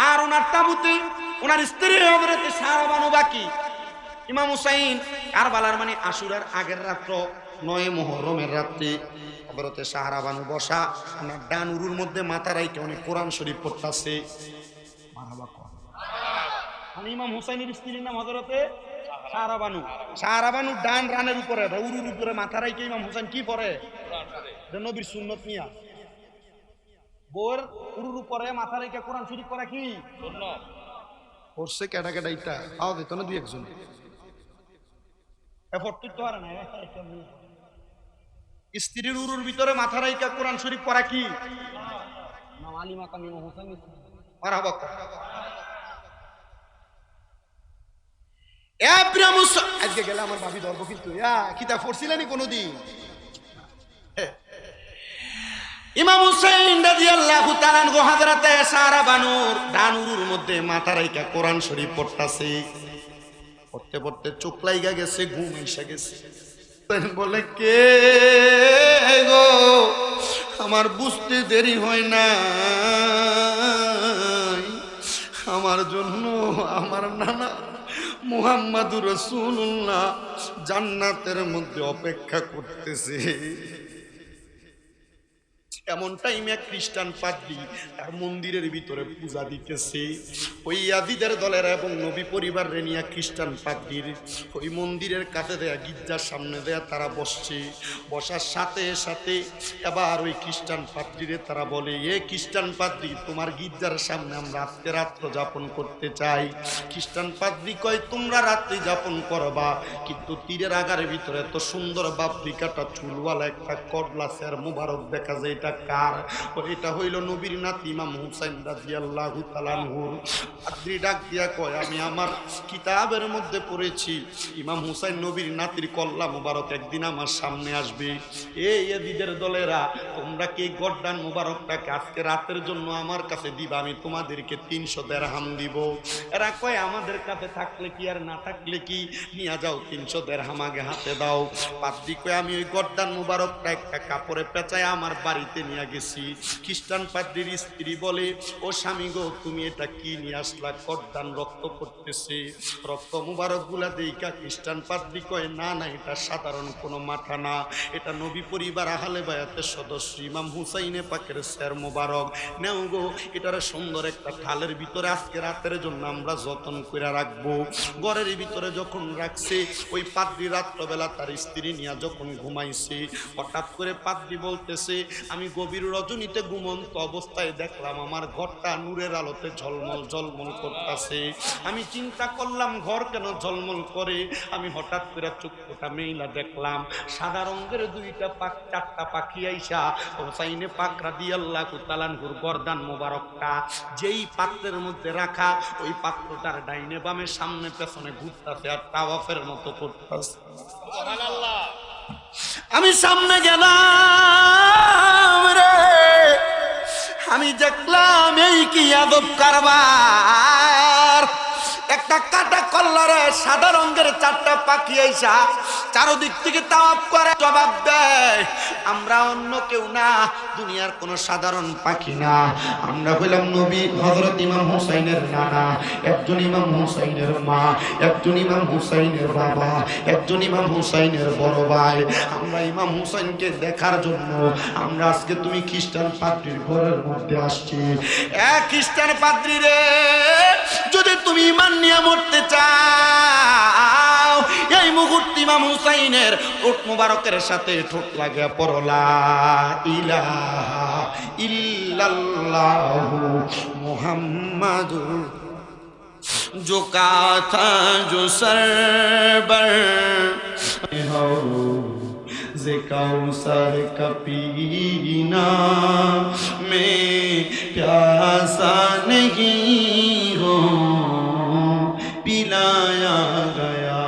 আর ওনার তাবুতে ওনার স্ত্রী হযরত সারা বানু বাকি। ইমাম হুসাইন কারবালার মানে আশুরার আগের রাত্র ৯ মুহররমের রাত্রি হযরত সাহারা বানু বসা, ওনার ডান উরুর মধ্যে মাথা রাইখে উনি কোরআন শরীফ পড়তাছে। মারহাবা কর। মানে ইমাম হুসাইনের স্ত্রীর নাম হযরতে সাহারা বানু। সাহারা বানু ডান রানের উপরে উরুর উপরে মাথা রাইখে ইমাম হুসাইন কি পড়ে? কোরআন পড়ে। নবীর সুন্নত নিয়া বোর উরুর উপরে মাথা রাইখে কোরআন শরীফ পড়া কি সুন্নত? পড়ছে কেডা কেডা ইটা আও দিত না দুই একজন। এফর্ট করতে পারে না। স্ত্রীর উরুর ভিতরে মাথা রাইখা কোরআন শরীফ পড়া কি? নাম আলী মাকাম ইমাম হুসাইন। মারহাবা। এ প্রিয় মুসলমান, আজকে গেলে আমার ভাবি ধরব কিন্তু। কিতাব পড়ছিলেনই কোনদিন? ইমাম হুসাইন রাদিয়াল্লাহু তাআলা আনহু হযরতে সারা বানুর ডান উরুর মধ্যে মাথা রাইখা কোরআন শরীফ পড়তাছে। পড়তে পড়তে চোখ লাইগা গেছে, ঘুম এসে গেছে। বলে, কে গো, আমার বুঝতে দেরি হয় না, আমার জন্য আমার নানা মুহাম্মাদুর রাসূলুল্লাহ জান্নাতের মধ্যে অপেক্ষা করতেছে। এমন টাইমে এক খ্রিস্টান পাদ্রী তার মন্দিরের ভিতরে পূজা দিতেছে। ওই ইয়াজিদের দলের এবং নবী পরিবারের নিয়ে খ্রিস্টান পাদ্রীর ওই মন্দিরের কাছে দেয়া গির্জার সামনে দেয়া তারা বসছে। বসার সাথে সাথে এবার ওই খ্রিস্টান পাদ্রীরে তারা বলে, এ খ্রিস্টান পাদ্রী, তোমার গির্জার সামনে আমরা আজকে রাত্র যাপন করতে চাই। খ্রিস্টান পাদ্রী কয়, তোমরা রাত্রি যাপন করবা, কিন্তু তীরের আগারের ভিতরে এত সুন্দর বাবরি কাটা চুলওয়ালা একটা কডলা স্যার মুবারক দেখা যায়, এটা কার? এটা হইল নবীর নাতি ইমাম হুসাইন রাদিয়াল্লাহু তাআলা আনহুর। পাদ্রী ডাক দিয়া কয়, আমি আমার কিতাবের মধ্যে পড়েছি ইমাম হুসাইন নবীর নাতির কল্লা মুবারক একদিন আমার সামনে আসবে। এই ইয়াজিদের দলেরা, তোমরা কি গড্ডান মুবারকটাকে আজকে রাতের জন্য আমার কাছে দিবা, আমি তোমাদেরকে ৩০০ দিরহাম দিব। এরা কয়, আমাদের কাছে থাকলে কি আর না থাকলে কি, নিয়ে যাও ৩০০ দিরহাম আগে হাতে দাও। পাদ্রী কয়, আমি ওই গড্ডান মুবারকটা একটা কাপড়ে পেঁচায় আমার বাড়িতে নিয়ে গেছি। খ্রিস্টান পাদ্রীর স্ত্রী বলে, ও স্বামী গো, তুমি এটা কি নিয়ে আসলা? গড্ডান রক্ত পড়তেছে। রক্ত মুবারক গুলা দেইকা খ্রিস্টান পাদ্রী কয়, না না, এটা সাধারণ কোনো মাথা না, এটা নবী পরিবার আহলে বায়াতের সদস্য তেজস্বী ইমাম হুসাইনে পাকের সের মোবারক নেও গো, এটারে সুন্দর একটা থালের ভিতরে আজকে রাতের জন্য আমরা যত্ন করে রাখবো। ঘরের ভিতরে যখন রাখছে, ওই পাদ্রী রাত্রবেলা তার স্ত্রী নিয়ে যখন ঘুমাইছে, হঠাৎ করে পাদ্রী বলতেছে, আমি গভীর রজনীতে ঘুমন্ত অবস্থায় দেখলাম আমার ঘরটা নূরের আলোতে ঝলমল ঝলমল করতেছে। আমি চিন্তা করলাম ঘর কেন ঝলমল করে। আমি হঠাৎ করে চক্ষুটা মেইলা দেখলাম সাদা রঙের চারটা পাখি আইসা হোসাইনে পাক রাদিয়াল্লাহু তাআলা আনহুর গর্দান মোবারকটা যেই পাত্রের মধ্যে রাখা, ওই পাত্রটার ডাইনে বামে সামনে পেছনে ঘুরতেছে আর তাওয়াফের মতো করতেছে। সুবহানাল্লাহ। আমি সামনে গেলাম রে, আমি দেখলাম এই কি আদব কারবার। একটা কাটা কল্লারে সাদা রঙের চারটা পাখি আইসা চারদিক থেকে তাওয়াফ করে, জবাব দেয় আমরা অন্য কেউ না, দুনিয়ার কোন সাধারণ পাখি না, আমরা হইলাম নবী হযরত ইমাম হুসাইনের নানা, একজন ইমাম হুসাইনের মা, একজন ইমাম হুসাইনের বাবা, একজন ইমাম হুসাইনের বড় ভাই। আমরা ইমাম হুসাইনকে দেখার জন্য আমরা আজকে তুমি খ্রিস্টান পাদ্রীর ঘরের মধ্যে আসছি। এক খ্রিস্টান পাদ্রী রে, যদি তুমি ইমান নিয়ে মরতে চাও, এই মুহূর্তে ইমাম হুসাইনের ঠোঁট মুবারকের সাথে ঠোঁট লাগিয়া পড়ো লা ইলাহা ইল্লাল্লাহু মুহাম্মাদুর जो का था जो सरबर हो जे कौसर का पीना मैं प्यासा नहीं हो पिलाया गया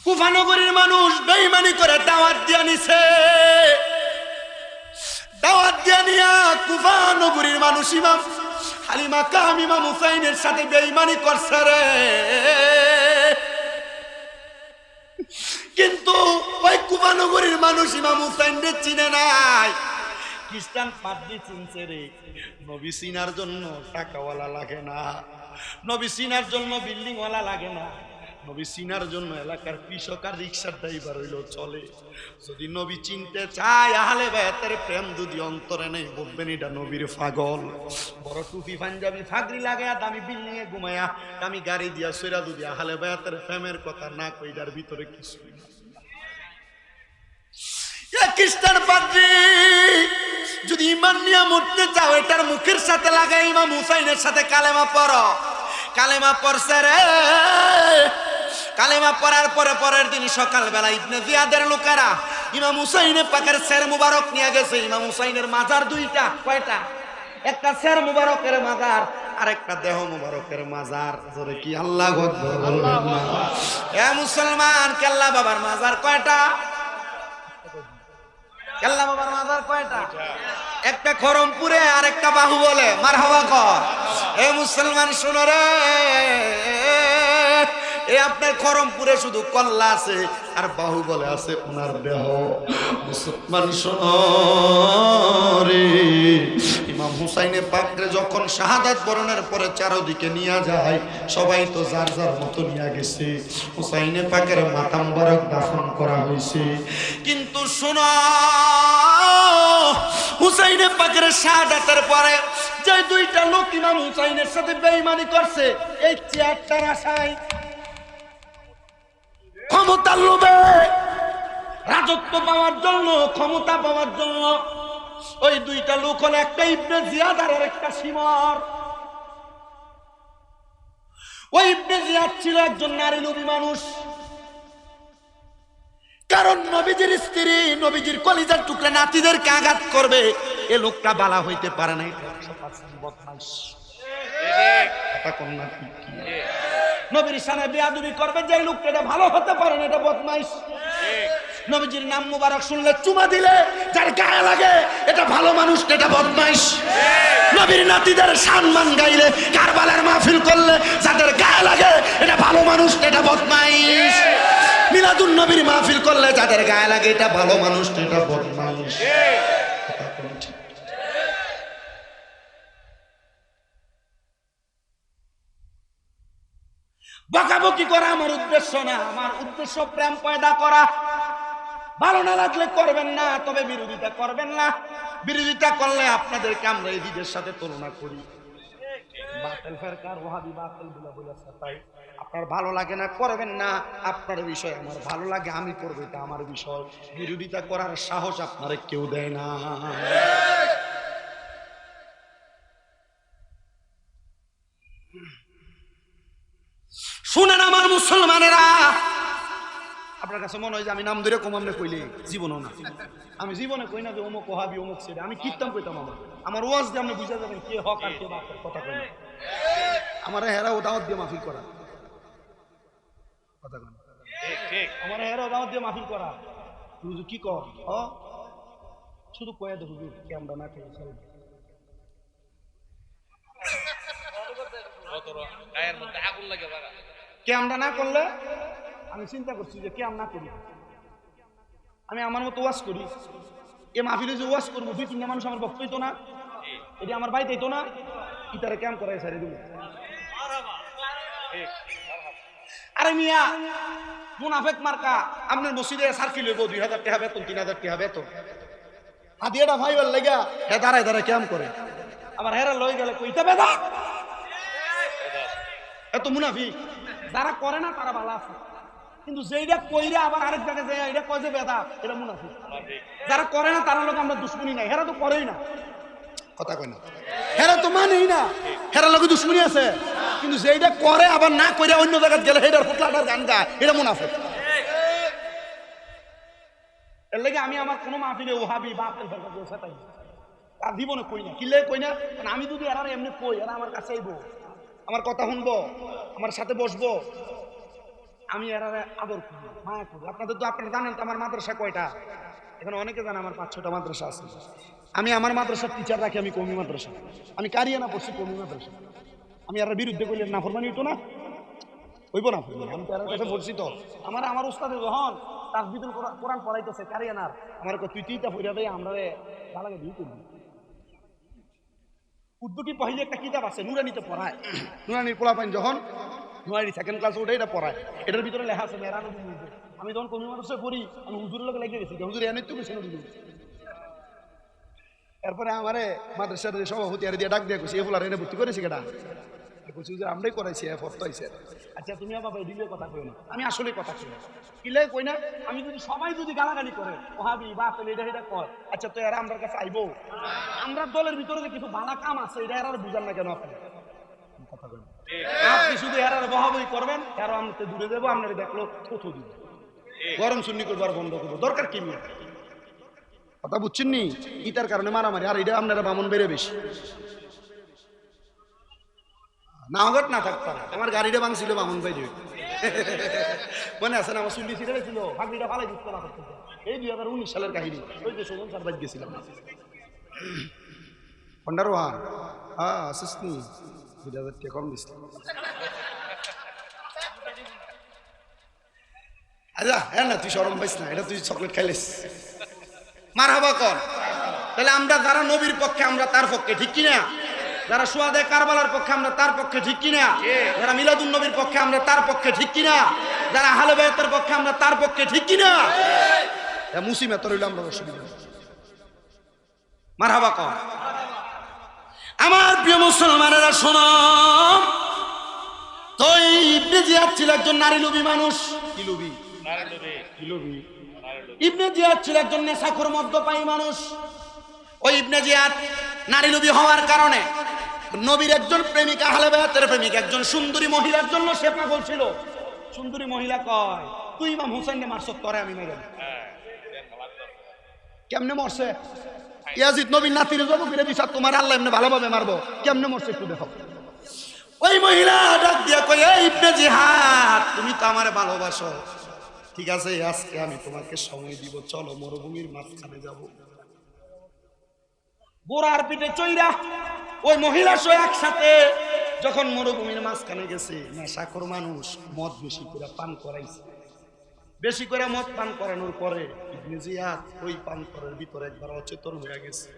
কুফা নগরীর মানুষ বেঈমানি করে দাওয়াত দিয়া নিছে। দাওয়াত দিয়া নিয়া কুফা নগরীর মানুষ ইমাম আলী মাকাম ইমাম হুসাইনের সাথে বেঈমানি করছে রে। কিন্তু ওই কুফা নগরীর মানুষ ইমাম হুসাইনকে চিনে নাই, খ্রিস্টান পাদ্রী চিনছে রে। নবী চিনার জন্য টাকাওয়ালা লাগে না, নবী চিনার জন্য বিল্ডিংওয়ালা লাগে না, নবী চিনার জন্য এলাকার কৃষক আর রিক্সার ড্রাইভার হইলেও চলে। যদি নবী চিনতে চায় আহলে বায়াতের প্রেম যদি অন্তরে নেই, বলবেন এটা নবীর পাগল। বড় টুপি পাঞ্জাবি ফাগরি লাগায়া দামি বিল্ডিং এ ঘুমায়া দামি গাড়ি দিয়া সইরা যদি আহলে বায়াতের প্রেমের কথা না কইটার ভিতরে কিছুই না। খ্রিস্টান পাদ্রী যদি ইমান নিয়ে মরতে চাও, এটার মুখের সাথে লাগাই ইমাম হুসাইনের সাথে কালেমা পড়ো। কালেমা পড়ছে রে, কালেমা পড়ার পরে পরের দিন সকালবেলা ইবনে জিয়াদের লোকেরা ইমাম হুসাইনের পাকের সের মুবারক নিয়ে গেছে। ইমাম হুসাইনের মাজার দুইটা, কয়টা? একটা সের মুবারকের মাজার আর একটা দেহ মুবারকের মাজার। জোরে কি আল্লাহু আকবার বলবেন না? এ মুসলমান, কেল্লা বাবার মাজার কয়টা? কেল্লা বাবার মাজার কয়টা? একটা খরমপুরে আর একটা বাহুবলে। মারহাবা কর। এ মুসলমান শোনো রে, এ আপনার খরমপুরে শুধু কল্লা আছে আর বাহুবলে আছে ওনার দেহ। মুসলমান শোনো রে, ইমাম হুসাইনে পাকরে যখন শাহাদাত বরণের পরে চারদিকে নিয়ে যায়, সবাই তো যার যার মতো নিয়ে গেছে। হুসাইনে পাকের মাথা মুবারক দাফন করা হয়েছে। কিন্তু শোনো, হুসাইনে পাকের শাহাদাতের পরে যে দুইটা লোক ইমাম হুসাইনের সাথে বেঈমানি করছে, এই চেয়ারটার আশায়, ক্ষমতার লোভে, রাজত্ব পাওয়ার জন্য, ক্ষমতা পাওয়ার জন্য, ওই দুইটা লোক হলো একটা ইবনে জিয়াদ আর একটা শিমর। ওই ইবনে জিয়াদ ছিল একজন নারী লোভী মানুষ। কারণ নবীজির স্ত্রী, নবীজির কলিজার টুকরা নাতিদেরকে আঘাত করবে, এ লোকটা বালা হইতে পারে না। নবীর সামনে বেয়াদবি করবে, যে লোকটা এটা ভালো হতে পারে না, এটা বদমাইশ। নবীজির নাম মুবারক শুনলে চুমা দিলে যার গায়ে লাগে, এটা ভালো মানুষ, এটা বদমাইশ। নবীর নাতিদের সম্মান গাইলে, কারবালার মাহফিল করলে যাদের গায়ে লাগে, এটা ভালো মানুষ, এটা বদমাইশ। মিলাদুন নবীর মাহফিল করলে যাদের গায়ে লাগে, এটা ভালো মানুষ, এটা বদমাইশ। বকাবকি করা আমার উদ্দেশ্য না, আমার উদ্দেশ্য প্রেম পয়দা করা। ভালো না লাগলে করবেন না, তবে বিরোধিতা করবেন না। বিরোধিতা করলে আপনাদেরকে আমরা এদিদের সাথে তুলনা করি, বাতিল ফেরকার ওয়াহাবি বাতিল বলে তাই আপনার ভালো লাগে না করবেন না, আপনার বিষয়। আমার ভালো লাগে আমি করবো, এটা আমার বিষয়। বিরোধিতা করার সাহস আপনারা কেউ দেয় না। শুনেন আমার মুসলমানেরা, আপনার কাছে মনে হয় যে আমি নাম ধরে কমামনে কইলে, জীবনও না। আমি জীবনে কই না যে অমুক ওহাবি অমুক ছেড়ে, আমি কীর্তন কইতাম। আমার ওয়াজ দিয়ে আপনি বুঝা যাবেন কে হক আর কে বাতিল। কথা কই না আমার হেরা ও দাওয়াত দিয়ে মাহফিল করা, কথা কই না আমার হেরা ও দাওয়াত দিয়ে মাহফিল করা। হুজুর কি কর শুধু কয়ে দে হুজুর ক্যামেরা না খেয়ে চল, ক্যামেরা না করলে আমি চিন্তা করছি যে ক্যাম না করি, আমি আমার মতো ওয়াজ করি। এ মাহফিলে যে ওয়াজ করবো 2-3টা মানুষ আমার ভক্ত হইতো না, এটি আমার বাড়িতে হইতো না, ইতারে ক্যাম করাই সারি দিল। আরে মিয়া মুনাফেক মার্কা, আপনার মসজিদে সার্কিল হইব 2000 টাকা বেতন, 3000 টাকা বেতন, হাদিয়াটা ভাইবার লাগা হে দাঁড়ায় দাঁড়ায় ক্যাম করে। আবার হেরা লই গেলে কইতে বেদা, এত মুনাফিক। যারা করে না তারা ভালো আছে, কিন্তু যেইটা কইরা আবার আরেক জায়গায় যায় এটা কয় যে বেদা, এটা মুনাফিক। যারা করে না তারা লোক আমরা দুশ্মনী নাই, হেরা তো করেই না। কথা কয় না, হেরা তো মানেই না, হেরা লোক দুশ্মনী আছে। কিন্তু যেইটা করে আবার না কইরা অন্য জায়গায় গেলে হেডার ফুটলাটার গান গায়, এটা মুনাফিক। এর লাগে আমি আমার কোনো মাহফিলে ওহাবি বাতিল ফেরকা তাই তার জীবনে কই না। কিলে কই না, কারণ আমি যদি এরা এমনি কই, এরা আমার কাছে আইবো, আমার কথা শুনবো, আমার সাথে বসবো, আমি এরা আদর করি, মায়া করি। আপনাদের তো আপনারা জানেন তো আমার মাদ্রাসা কয়টা, এখানে অনেকে জানে আমার 5-6টা মাদ্রাসা আছে। আমি আমার মাদ্রাসার টিচার রাখি, আমি কমি মাদ্রাসা, আমি কারিয়ানা পড়ছি কমি মাদ্রাসা। আমি এর বিরুদ্ধে করলে নাফরমানি হইতো না, হইব না? আমি তো এর কাছে পড়ছি তো। আমার উস্তাদে যখন তাসবিহুল কোরআন পড়াইতেছে কারিয়ানার, আমার তুই তিনটা পড়া দেয় আমরা ভালো দিয়ে করবি। উর্দু কি পহিলে একটা কিতাব আছে নুরানিতে পড়ায়, নুরানির পোলাপাইন যখন নুরানি 2nd ক্লাস ওঠে এটা পড়ায়, এটার ভিতরে লেখা আছে মেরা নবী। আমি যখন কমি মাদ্রাসায় পড়ি আমি হুজুরের লোক লেগে গেছি, হুজুর এনে তো গেছে নবী। এরপরে আমারে মাদ্রাসার সভাপতি আর দিয়ে ডাক দিয়ে কইছি, এগুলো এনে ভর্তি করেছি কেটা? কইছি হুজুর আমরাই করাইছি, ফর্ত হইছে। আচ্ছা তুমি বাবা এদিকে কথা কই না, আমি আসলে কথা কই না। কিলে কই না, আমি যদি সবাই যদি গালাগালি করে ওহাবি বাতিল এটা এটা কয়, আচ্ছা তো এরা আমার কাছে আইবো? আমরা দলের ভিতরে যে কিছু ভালো কাম আছে এটা এরা বুঝান না কেন? আপনি কথা কই না, আপনি শুধু এরার বহাবই করবেন, এরা আমতে দূরে যাবো, আপনার দেখলো থুথু দিব, গরম সুন্নি করবো আর বন্ধ করবো, দরকার কি নিয়ে? কথা বুঝছেন নি? ইটার কারণে মারামারি, আর এটা আপনারা বামন বেড়ে বেশি না হগট না থাকতাম। আমার গাড়িটা ভাঙছিল বামন ভাই মনে আছে না? আমার চুল্লি ছিঁড়ে ছিল, ভাগড়িটা ফালাই দিতে না করতে। এই 2019 সালের কাহিনী, ওই যে সোজন সারবাজ গেছিলাম পন্ডারোয়ান। আসিস নি 2000 টাকা কম দিস। আচ্ছা হ্যাঁ না, তুই শরম পাইস না, এটা তুই চকলেট খাইলিস। মারহাবা কর। তাহলে আমরা যারা নবীর পক্ষে আমরা তার পক্ষে, ঠিক কিনা? যারা সুহাদায়ে কারবালার পক্ষে আমরা তার পক্ষে, ঠিক কিনা? যারা মিলাদুন নবীর পক্ষে আমরা তার পক্ষে, ঠিক কিনা? যারা আহলে বায়তের পক্ষে আমরা তার পক্ষে, ঠিক কিনা? মুসিবত রইল আমরা অসুবিধা। মারহাবা কর। আমার প্রিয় মুসলমানেরা শোনো, তো ইবনে জিয়াদ ছিল একজন নারী লোভী মানুষ। কি লোভী? কি লোভী? ইবনে জিয়াদ ছিল একজন নেশাখোর মদ্যপায়ী মানুষ। ওই ইবনে জিয়াদ নারী লোভী হওয়ার কারণে নবীর একজন প্রেমিকা, আহলে বায়তের প্রেমিক, একজন সুন্দরী মহিলার জন্য সে পাগল ছিল। সুন্দরী মহিলা কয়, তুই ইমাম হুসাইনকে মারছত, তোরে আমি মেরে। কেমনে মরছে? ইয়াজিদ নবীর নাতির জব করে দিছ, তোমার আল্লাহ এমনি ভালোভাবে মারবো, কেমনে মরছে একটু দেখো। ওই মহিলা ডাক দিয়া কয়, এই ইবনে জিহাদ, তুমি তো আমারে ভালোবাসো, ঠিক আছে আজকে আমি তোমাকে সময় দিব, চলো মরুভূমির মাঝখানে যাব। গোড়ার পিঠে চইরা ওই মহিলা সহ একসাথে যখন মরুভূমির মাঝখানে গেছে, নেশাখোর মানুষ মদ বেশি করে পান করাইছে। বেশি করে মদ পান করানোর পরে ইবনে জিয়াদ ওই পান করার ভিতরে একবার অচেতন হয়ে গেছে।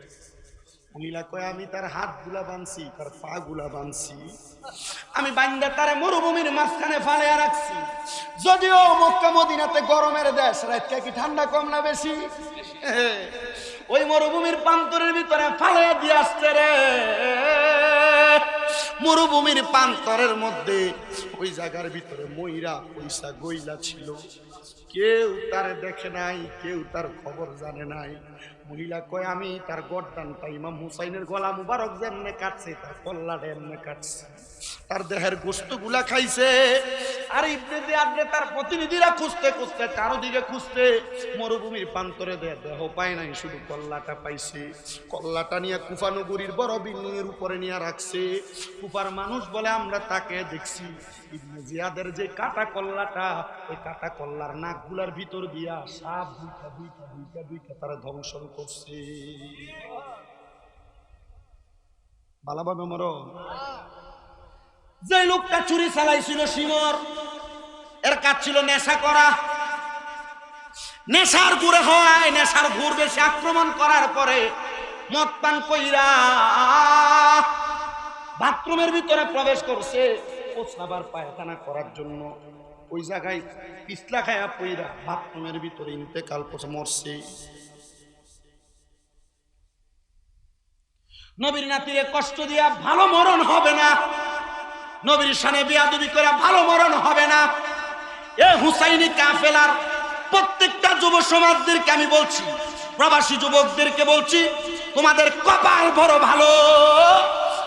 মহিলা কয় আমি তার হাতগুলা বানছি, তার পা গুলা বানছি, আমি বান্দা তারে মরুভূমির মাঝখানে ফালাইয়া রাখছি। যদিও মক্কা মদিনাতে গরমের দেশ, রাতটা কি ঠান্ডা কম না বেশি? ওই মরুভূমির প্রান্তরের ভিতরে ফালাইয়া দিয়ে আসছে রে। মরুভূমির প্রান্তরের মধ্যে ওই জায়গার ভিতরে ময়রা পয়সা গইলা ছিল, কেউ তার দেখে নাই, কেউ তার খবর জানে নাই। মহিলা কয় আমি তার গর্দানটা ইমাম হুসাইনের গলা মুবারক যেমনে কাটছে, তার কল্লাটা এমনে কাটছে, তার দেহের গোস্তগুলা খাইছে। আর ইবনে জিয়াদ তার প্রতিনিধিরা খুঁজতে খুঁজতে চারদিকে খুঁজতে মরুভূমির প্রান্তরে দেহ পায় নাই, শুধু কল্লাটা পাইছে। কল্লাটা নিয়ে কুফা নগরীর বড় বিল্ডিং এর উপরে নিয়ে রাখছে। কুফার মানুষ বলে আমরা তাকে দেখছি ইবনে জিয়াদের যে কাটা কল্লাটা, ওই কাটা কল্লার নাকগুলার ভিতর দিয়া সাপ দুইটা তারা ধ্বংসন করছে। ভালোভাবে মরো। যে লোকটা চুরি চালাইছিল শিমর, এর কাজ ছিল নেশা করা। নেশার ঘুরে হয়, নেশার ঘুর বেশি আক্রমণ করার পরে মদ পান কইরা বাথরুমের ভিতরে প্রবেশ করছে প্রস্রাবার পায়খানা করার জন্য। ওই জায়গায় পিছলা খায়া পইরা বাথরুমের ভিতরে ইন্তেকাল করছে, মরছে। নবীর নাতিরে কষ্ট দিয়া ভালো মরণ হবে না, নবীর শানে বেয়াদবি করে ভালো মরণ হবে না। এ হুসাইনি কাফেলার প্রত্যেকটা যুব সমাজদেরকে আমি বলছি, প্রবাসী যুবকদেরকে বলছি, তোমাদের কপাল বড় ভালো।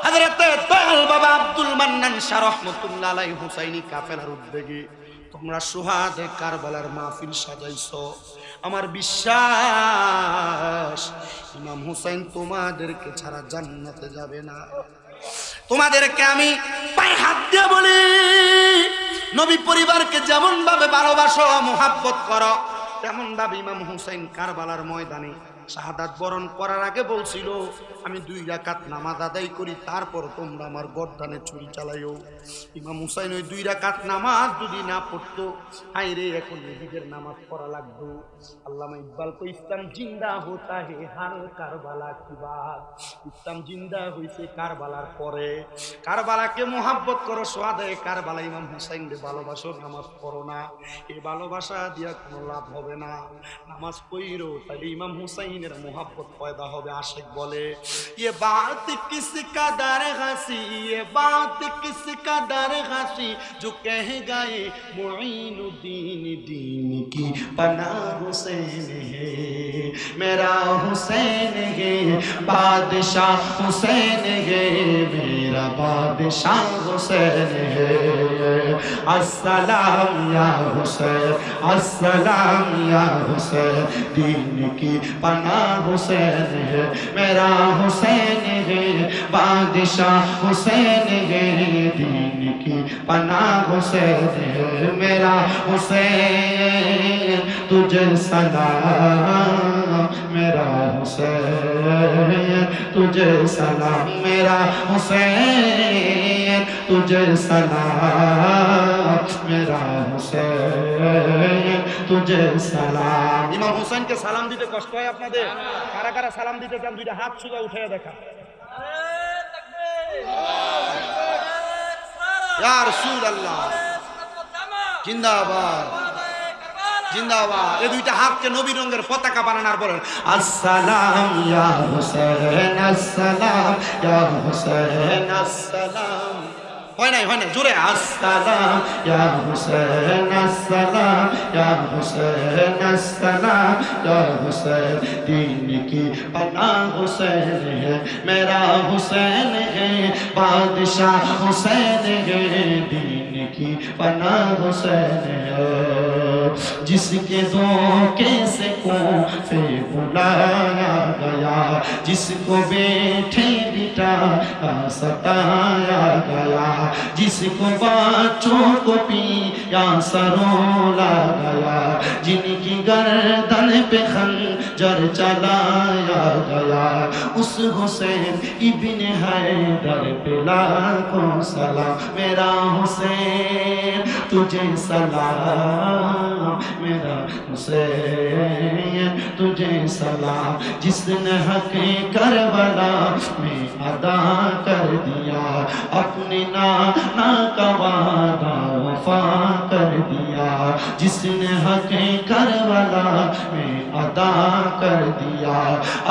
হযরতে দয়াল বাবা আব্দুল মান্নান শাহ রাহমাতুল্লাহ আলাইহি হুসাইনি কাফেলার উদ্যোগে তোমরা সুহাদে কারবালার মাহফিল সাজাইছো। আমার বিশ্বাস ইমাম হুসাইন তোমাদেরকে ছাড়া জান্নাতে যাবে না। তোমাদেরকে আমি পায়ে হাত দিয়ে বলি, নবী পরিবারকে যেমন ভাবে ভালোবাসো, মোহাব্বত করো, তেমন ভাবে ইমাম হুসাইন কারবালার ময়দানে শাহাদাত বরণ করার আগে বলছিল আমি 2 রাকাত নামাজ আদায় করি, তারপর তোমরা আমার গর্দানে ছুরি চালাইও। ইমাম হুসাইন ওই 2 রাকাত নামাজ যদি না পড়তো, হাই রে এখন নিজেদের নামাজ পড়া লাগতো। আল্লামা ইকবাল কো ইসলাম জিন্দা হোতা হে হার কারবালা কি বাত। ইসলাম জিন্দা হইছে কারবালার পরে। কারবালাকে মোহাব্বত করো, সোহাদে কারবালা ইমাম হুসাইনকে ভালোবাসো, নামাজ পড়ো না। এই ভালোবাসা দিয়া কোনো লাভ হবে না। নামাজ পড়ো, তাহলে ইমাম হুসাইনের মোহাব্বত পয়দা হবে। আশিক বলে ये बात किस कदर हंसी, ये बात किस कदर हंसी, जो कह गए मुईनुद्दीन दीन की पनाह हुसैन है, मेरा हुसैन है, बादशाह हुसैन है, मेरा बादशाह हुसैन है। अस्सलाम या हुसैन, अस्सलाम या हुसैन, दीन की पनाह हुसैन है, मेरा हुसैन है, बादशाह हुसैन है, दीन की पनाह हुसैन है, मेरा हुसैन तुझे सलाम, मेरा हुसैन तुझे सलाम, मेरा हुसैन तुझे सलाम, मेरा हुसैन तुझे सलाम। ইমাম হুসাইনকে সালাম দিতে কষ্ট হয় আপনাদের? কারা কারা সালাম দিতে চান? 2টা হাত সোজা উঠাইয়া দেখা। ইয়া রাসূলুল্লাহ জিন্দাবাদ, জিন্দাবাদ। এই 2টা হাতকে নবী রঙের পতাকা বানানোর বলেন আসসালাম ইয়া হুসাইন, আসসালাম ইয়া হুসাইন, আসসালাম। হয় নাই জোরে আসসালাম ইয়া হুসাইন, আসসালাম ইয়া হুসাইন, আসসালাম ইয়া হুসাইন, दीन की पनाह हुसैन है, मेरा हुसैन है, बादशाह हुसैन है, दीन की पनाह हुसैन है। जिसके धोखे से कोफे बुलाया गया, जिसको बैठे बिठाया सताया गया, जिसको बच्चों को पिया सरोला गया, जिनकी गर्दन पे खंजर चलाया गया, उस हुसैन इब्ने हैदर पे लाखों सलाम, मेरा हुसैन तुझे सलाम, मेरा हुसैन तुझे सलाम जिसने हक करबला में अदा कर दिया अपने नाना का वादा वफा कर दिया जिसने हक करबला में अदा कर दिया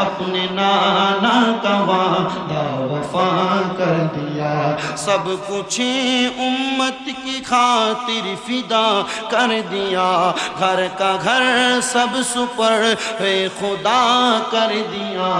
अपने नाना का वादा वफा कर दिया सब कुछ उम्मत की खातिर फिदा कर दिया घर का घर सब सुपर्द खुदा कर दिया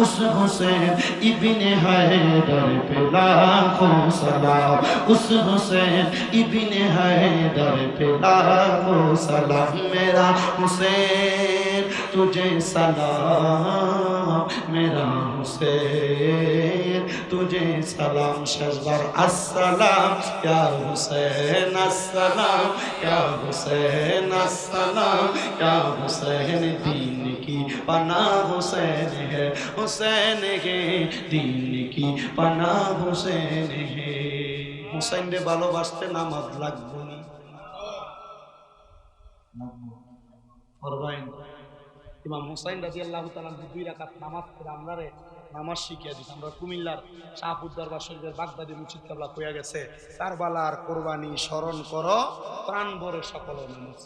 उस हुसैन इब्ने हैदर पे लाखों सलाम उस हुसैन इब्ने हैदर पे लाखों सलाम मेरा हुसैन तुझे सलाम मेरा हुसैन तुझे सलाम शजर अस्सलाम या हुसैन अस्सलाम या हुसैन अस्सलाम या हुसैन दीन की पनाह हुसैन है दीन की पनाह हुसैन है हुसैन रे ভালোবাসতে নামাজ লাগবে না ফরমাইন ইমাম হুসাইন রাদিয়াল্লাহু তাআলা দুই রাকাত নামাজ পড়ে আমরারে নামাজ শিখিয়ে দিত আমরা কুমিল্লার শাহপুর দরবার শরীফের বাগদাদি মুর্শিদ কেবলা কইয়া গেছে কারবালার কুরবানি স্মরণ করো প্রাণ ভরে সকল নামাজ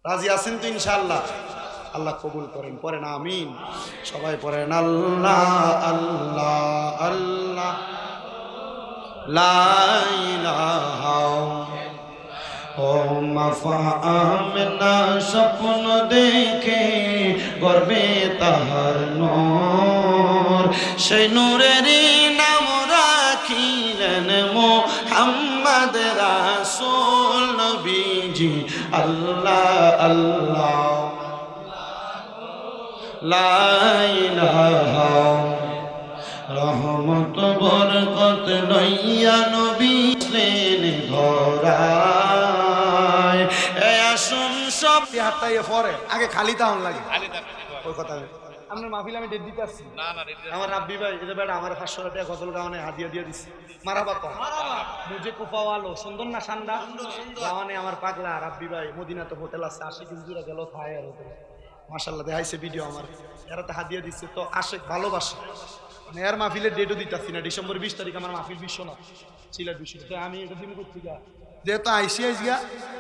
রাজি আছেন তো ইনশাআল্লাহ আল্লাহ কবুল করেন পড়েন আমিন সবাই পড়েন আল্লাহ আল্লাহ আল্লাহ লা ইলাহা ও মাফা আমিনা স্বপ্ন দেখে গর্বে তাহার নূর সেই নূরের নাম রাখিলেন মুহাম্মদ রাসূল নবীজি আল্লাহ আল্লাহ লা ইলাহা রহমত বরকত লইয়া নবী লেন ধরায় এ আসুন সব হাতটাইয়ে পরে আগে খালি তাহন লাগে ওই কথা আপনার মাহফিল আমি ডেট দিতে আসছি আমার রাব্বি ভাই এই যে বেটা আমার 500 টাকা গজল গাওয়ানে হাদিয়া দিয়ে দিচ্ছে মারাবা তো মুঝে কুপাওয়ালো সুন্দর না শানদা গাওয়ানে আমার পাগলা রাব্বি ভাই মদিনাতে হোটেল আছে 80 দিন জুড়ে গেল খায় আর হোটেল মাশাআল্লাহ দেখাইছে ভিডিও আমার এরা তো হাদিয়া দিচ্ছে তো আশেক ভালোবাসে এর মাহফিলের ডেটও দিতেছি না ডিসেম্বর 20 তারিখ আমার মাহফিল বিশ্বনাথ সিলেট বিশ্বনাথ তো আমি এটা দিন করতে গা যেহেতু আইসি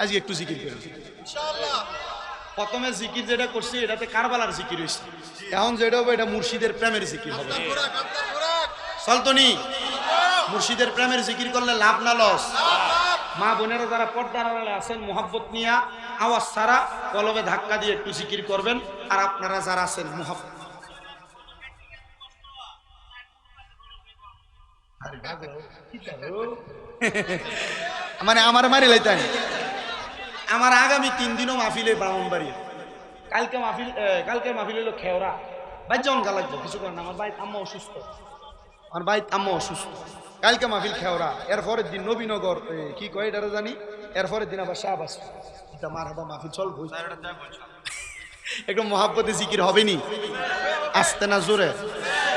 আজকে একটু জিকির করি ইনশাআল্লাহ প্রথমে জিকির যেটা করছি এটাতে কারবালার জিকির হয়েছে এখন যেটা হবে এটা মুর্শিদের প্রেমের জিকির হবে চলতনি মুর্শিদের প্রেমের জিকির করলে লাভ না লস মা বোনেরা যারা পর্দার আড়ালে আছেন মোহাব্বত নিয়া আওয়াজ ছাড়া কলবে ধাক্কা দিয়ে একটু জিকির করবেন আর আপনারা যারা আছেন মোহাব্বত মানে আমার মারি লাইতেন আমার আগামী 3 দিনও মাহফিলে ব্রাহ্মণবাড়ি কালকে মাহফিল হলো খেওরা ভাই জন গা লাগবে কিছু করেন আমার ভাই আম্মা অসুস্থ কালকে মাহফিল খেওরা এরপরের দিন নবীনগর কি কয় এটা জানি এরপরের দিন আবার শাহবাস এটা মারহাবা মাহফিল চলবো একটু মহাব্বতে জিকির হবে নি আসতে না জোরে